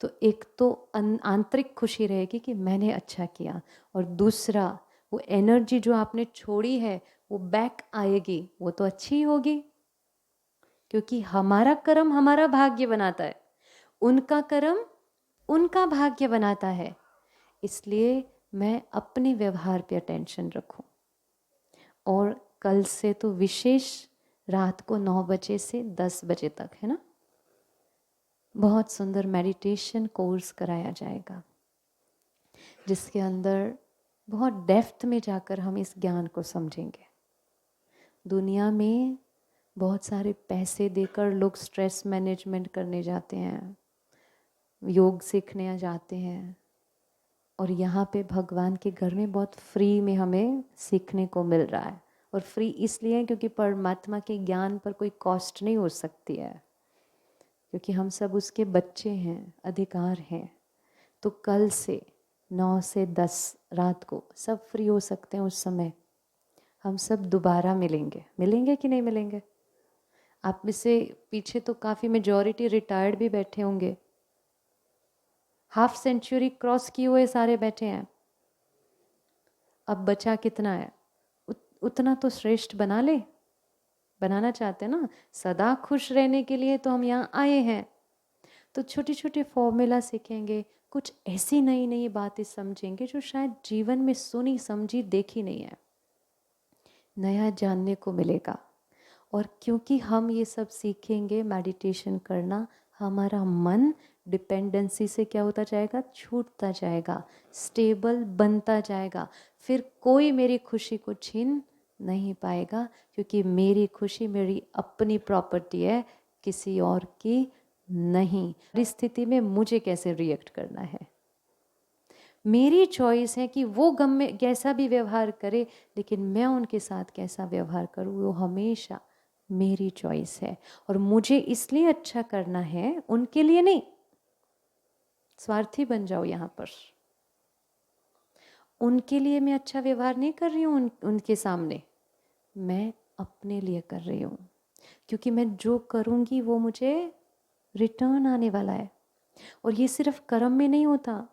तो एक तो आंतरिक खुशी रहेगी कि मैंने अच्छा किया, और दूसरा वो एनर्जी जो आपने छोड़ी है वो बैक आएगी, वो तो अच्छी ही होगी। क्योंकि हमारा कर्म हमारा भाग्य बनाता है, उनका कर्म उनका भाग्य बनाता है। इसलिए मैं अपने व्यवहार पे अटेंशन रखूं। और कल से तो विशेष रात को 9 बजे से 10 बजे तक, है ना, बहुत सुंदर मेडिटेशन कोर्स कराया जाएगा, जिसके अंदर बहुत डेप्थ में जाकर हम इस ज्ञान को समझेंगे। दुनिया में बहुत सारे पैसे देकर लोग स्ट्रेस मैनेजमेंट करने जाते हैं, योग सीखने जाते हैं, और यहाँ पे भगवान के घर में बहुत फ्री में हमें सीखने को मिल रहा है। और फ्री इसलिए क्योंकि परमात्मा के ज्ञान पर कोई कॉस्ट नहीं हो सकती है, क्योंकि हम सब उसके बच्चे हैं, अधिकार हैं। तो कल से 9 से 10 रात को सब फ्री हो सकते हैं। उस समय हम सब दोबारा मिलेंगे। मिलेंगे कि नहीं मिलेंगे? आप में से पीछे तो काफ़ी मेजॉरिटी रिटायर्ड भी बैठे होंगे, हाफ सेंचुरी क्रॉस किए हुए सारे बैठे हैं। अब बचा कितना है? उतना तो श्रेष्ठ बना ले। बनाना चाहते हैं ना, सदा खुश रहने के लिए तो हम यहाँ आए हैं। तो छोटे छोटे फॉर्मूला सीखेंगे, कुछ ऐसी नई नई बातें समझेंगे जो शायद जीवन में सुनी समझी देखी नहीं है, नया जानने को मिलेगा। और क्योंकि हम ये सब सीखेंगे, मेडिटेशन करना, हमारा मन डिपेंडेंसी से क्या होता जाएगा? छूटता जाएगा, स्टेबल बनता जाएगा। फिर कोई मेरी खुशी को छीन नहीं पाएगा, क्योंकि मेरी खुशी मेरी अपनी प्रॉपर्टी है, किसी और की नहीं। परिस्थिति में मुझे कैसे रिएक्ट करना है, मेरी चॉइस है कि वो गम में कैसा भी व्यवहार करे, लेकिन मैं उनके साथ कैसा व्यवहार करूँ वो हमेशा मेरी चॉइस है। और मुझे इसलिए अच्छा करना है, उनके लिए नहीं। स्वार्थी बन जाओ यहाँ पर। उनके लिए मैं अच्छा व्यवहार नहीं कर रही हूँ उनके सामने, मैं अपने लिए कर रही हूँ, क्योंकि मैं जो करूँगी वो मुझे रिटर्न आने वाला है। और ये सिर्फ कर्म में नहीं होता,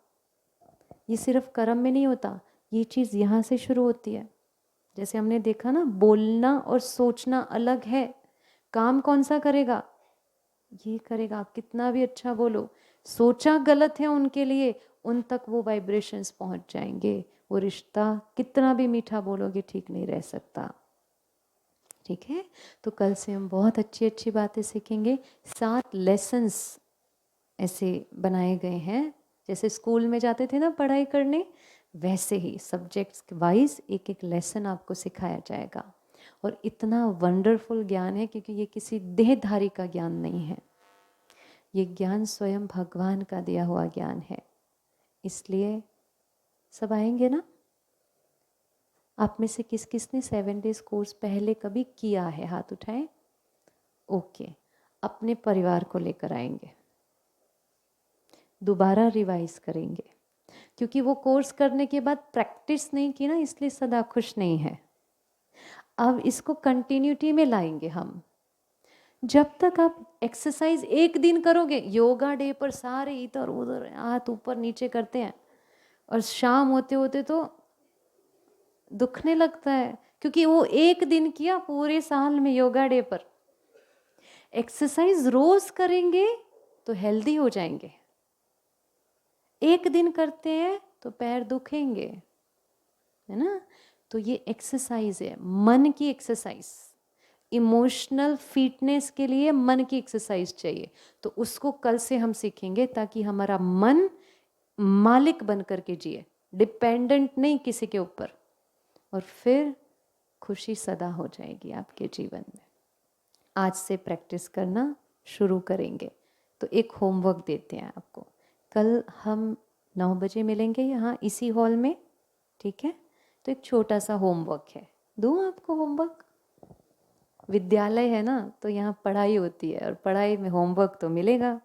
ये सिर्फ कर्म में नहीं होता, ये चीज़ यहाँ से शुरू होती है। जैसे हमने देखा ना, बोलना और सोचना अलग है। काम कौन सा करेगा? ये करेगा, आप कितना भी अच्छा बोलो, सोचा गलत है उनके लिए, उन तक वो वाइब्रेशंस पहुंच जाएंगे। वो रिश्ता कितना भी मीठा बोलोगे ठीक नहीं रह सकता। ठीक है, तो कल से हम बहुत अच्छी अच्छी बातें सीखेंगे। 7 लेसन्स ऐसे बनाए गए हैं, जैसे स्कूल में जाते थे ना पढ़ाई करने, वैसे ही सब्जेक्ट्स वाइज एक एक लेसन आपको सिखाया जाएगा। और इतना वंडरफुल ज्ञान है, क्योंकि ये किसी देहधारी का ज्ञान नहीं है, ये ज्ञान स्वयं भगवान का दिया हुआ ज्ञान है। इसलिए सब आएंगे ना? आप में से किस किस ने 7 डेज कोर्स पहले कभी किया है? हाथ उठाएं। ओके, अपने परिवार को लेकर आएंगे, दोबारा रिवाइज करेंगे, क्योंकि वो कोर्स करने के बाद प्रैक्टिस नहीं की ना, इसलिए सदा खुश नहीं है। अब इसको कंटिन्यूटी में लाएंगे हम। जब तक आप एक्सरसाइज एक दिन करोगे, योगा डे पर सारे इधर उधर हाथ ऊपर नीचे करते हैं, और शाम होते होते तो दुखने लगता है, क्योंकि वो एक दिन किया पूरे साल में योगा डे पर। एक्सरसाइज रोज करेंगे तो हेल्दी हो जाएंगे। एक दिन करते हैं तो पैर दुखेंगे, है ना? तो ये एक्सरसाइज है, मन की एक्सरसाइज। इमोशनल फिटनेस के लिए मन की एक्सरसाइज चाहिए, तो उसको कल से हम सीखेंगे, ताकि हमारा मन मालिक बन करके जिए, डिपेंडेंट नहीं किसी के ऊपर। और फिर खुशी सदा हो जाएगी आपके जीवन में। आज से प्रैक्टिस करना शुरू करेंगे। तो एक होमवर्क देते हैं आपको। कल हम 9 बजे मिलेंगे यहाँ इसी हॉल में, ठीक है? तो एक छोटा सा होमवर्क है, दूँ आपको होमवर्क? विद्यालय है ना, तो यहाँ पढ़ाई होती है, और पढ़ाई में होमवर्क तो मिलेगा।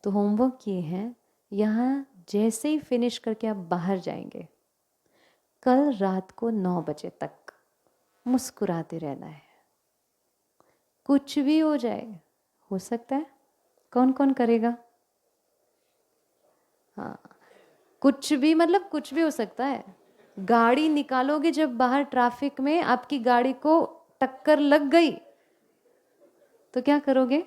तो होमवर्क ये है, यहाँ जैसे ही फिनिश करके आप बाहर जाएंगे, कल रात को 9 बजे तक मुस्कुराते रहना है। कुछ भी हो जाए, हो सकता है, कौन कौन करेगा? हाँ, कुछ भी मतलब कुछ भी हो सकता है। गाड़ी निकालोगे जब बाहर ट्रैफिक में, आपकी गाड़ी को टक्कर लग गई तो क्या करोगे?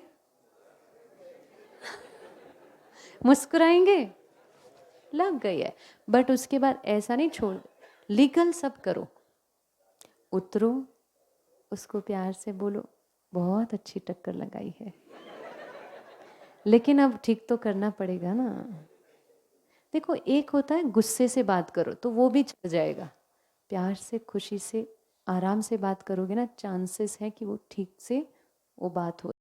मुस्कुराएंगे? लग गई है, बट उसके बाद ऐसा नहीं छोड़, लीगल सब करो। उतरो, उसको प्यार से बोलो, बहुत अच्छी टक्कर लगाई है, लेकिन अब ठीक तो करना पड़ेगा ना। देखो, एक होता है गुस्से से बात करो तो वो भी चल जाएगा, प्यार से खुशी से आराम से बात करोगे ना, चांसेस है कि वो ठीक से वो बात हो।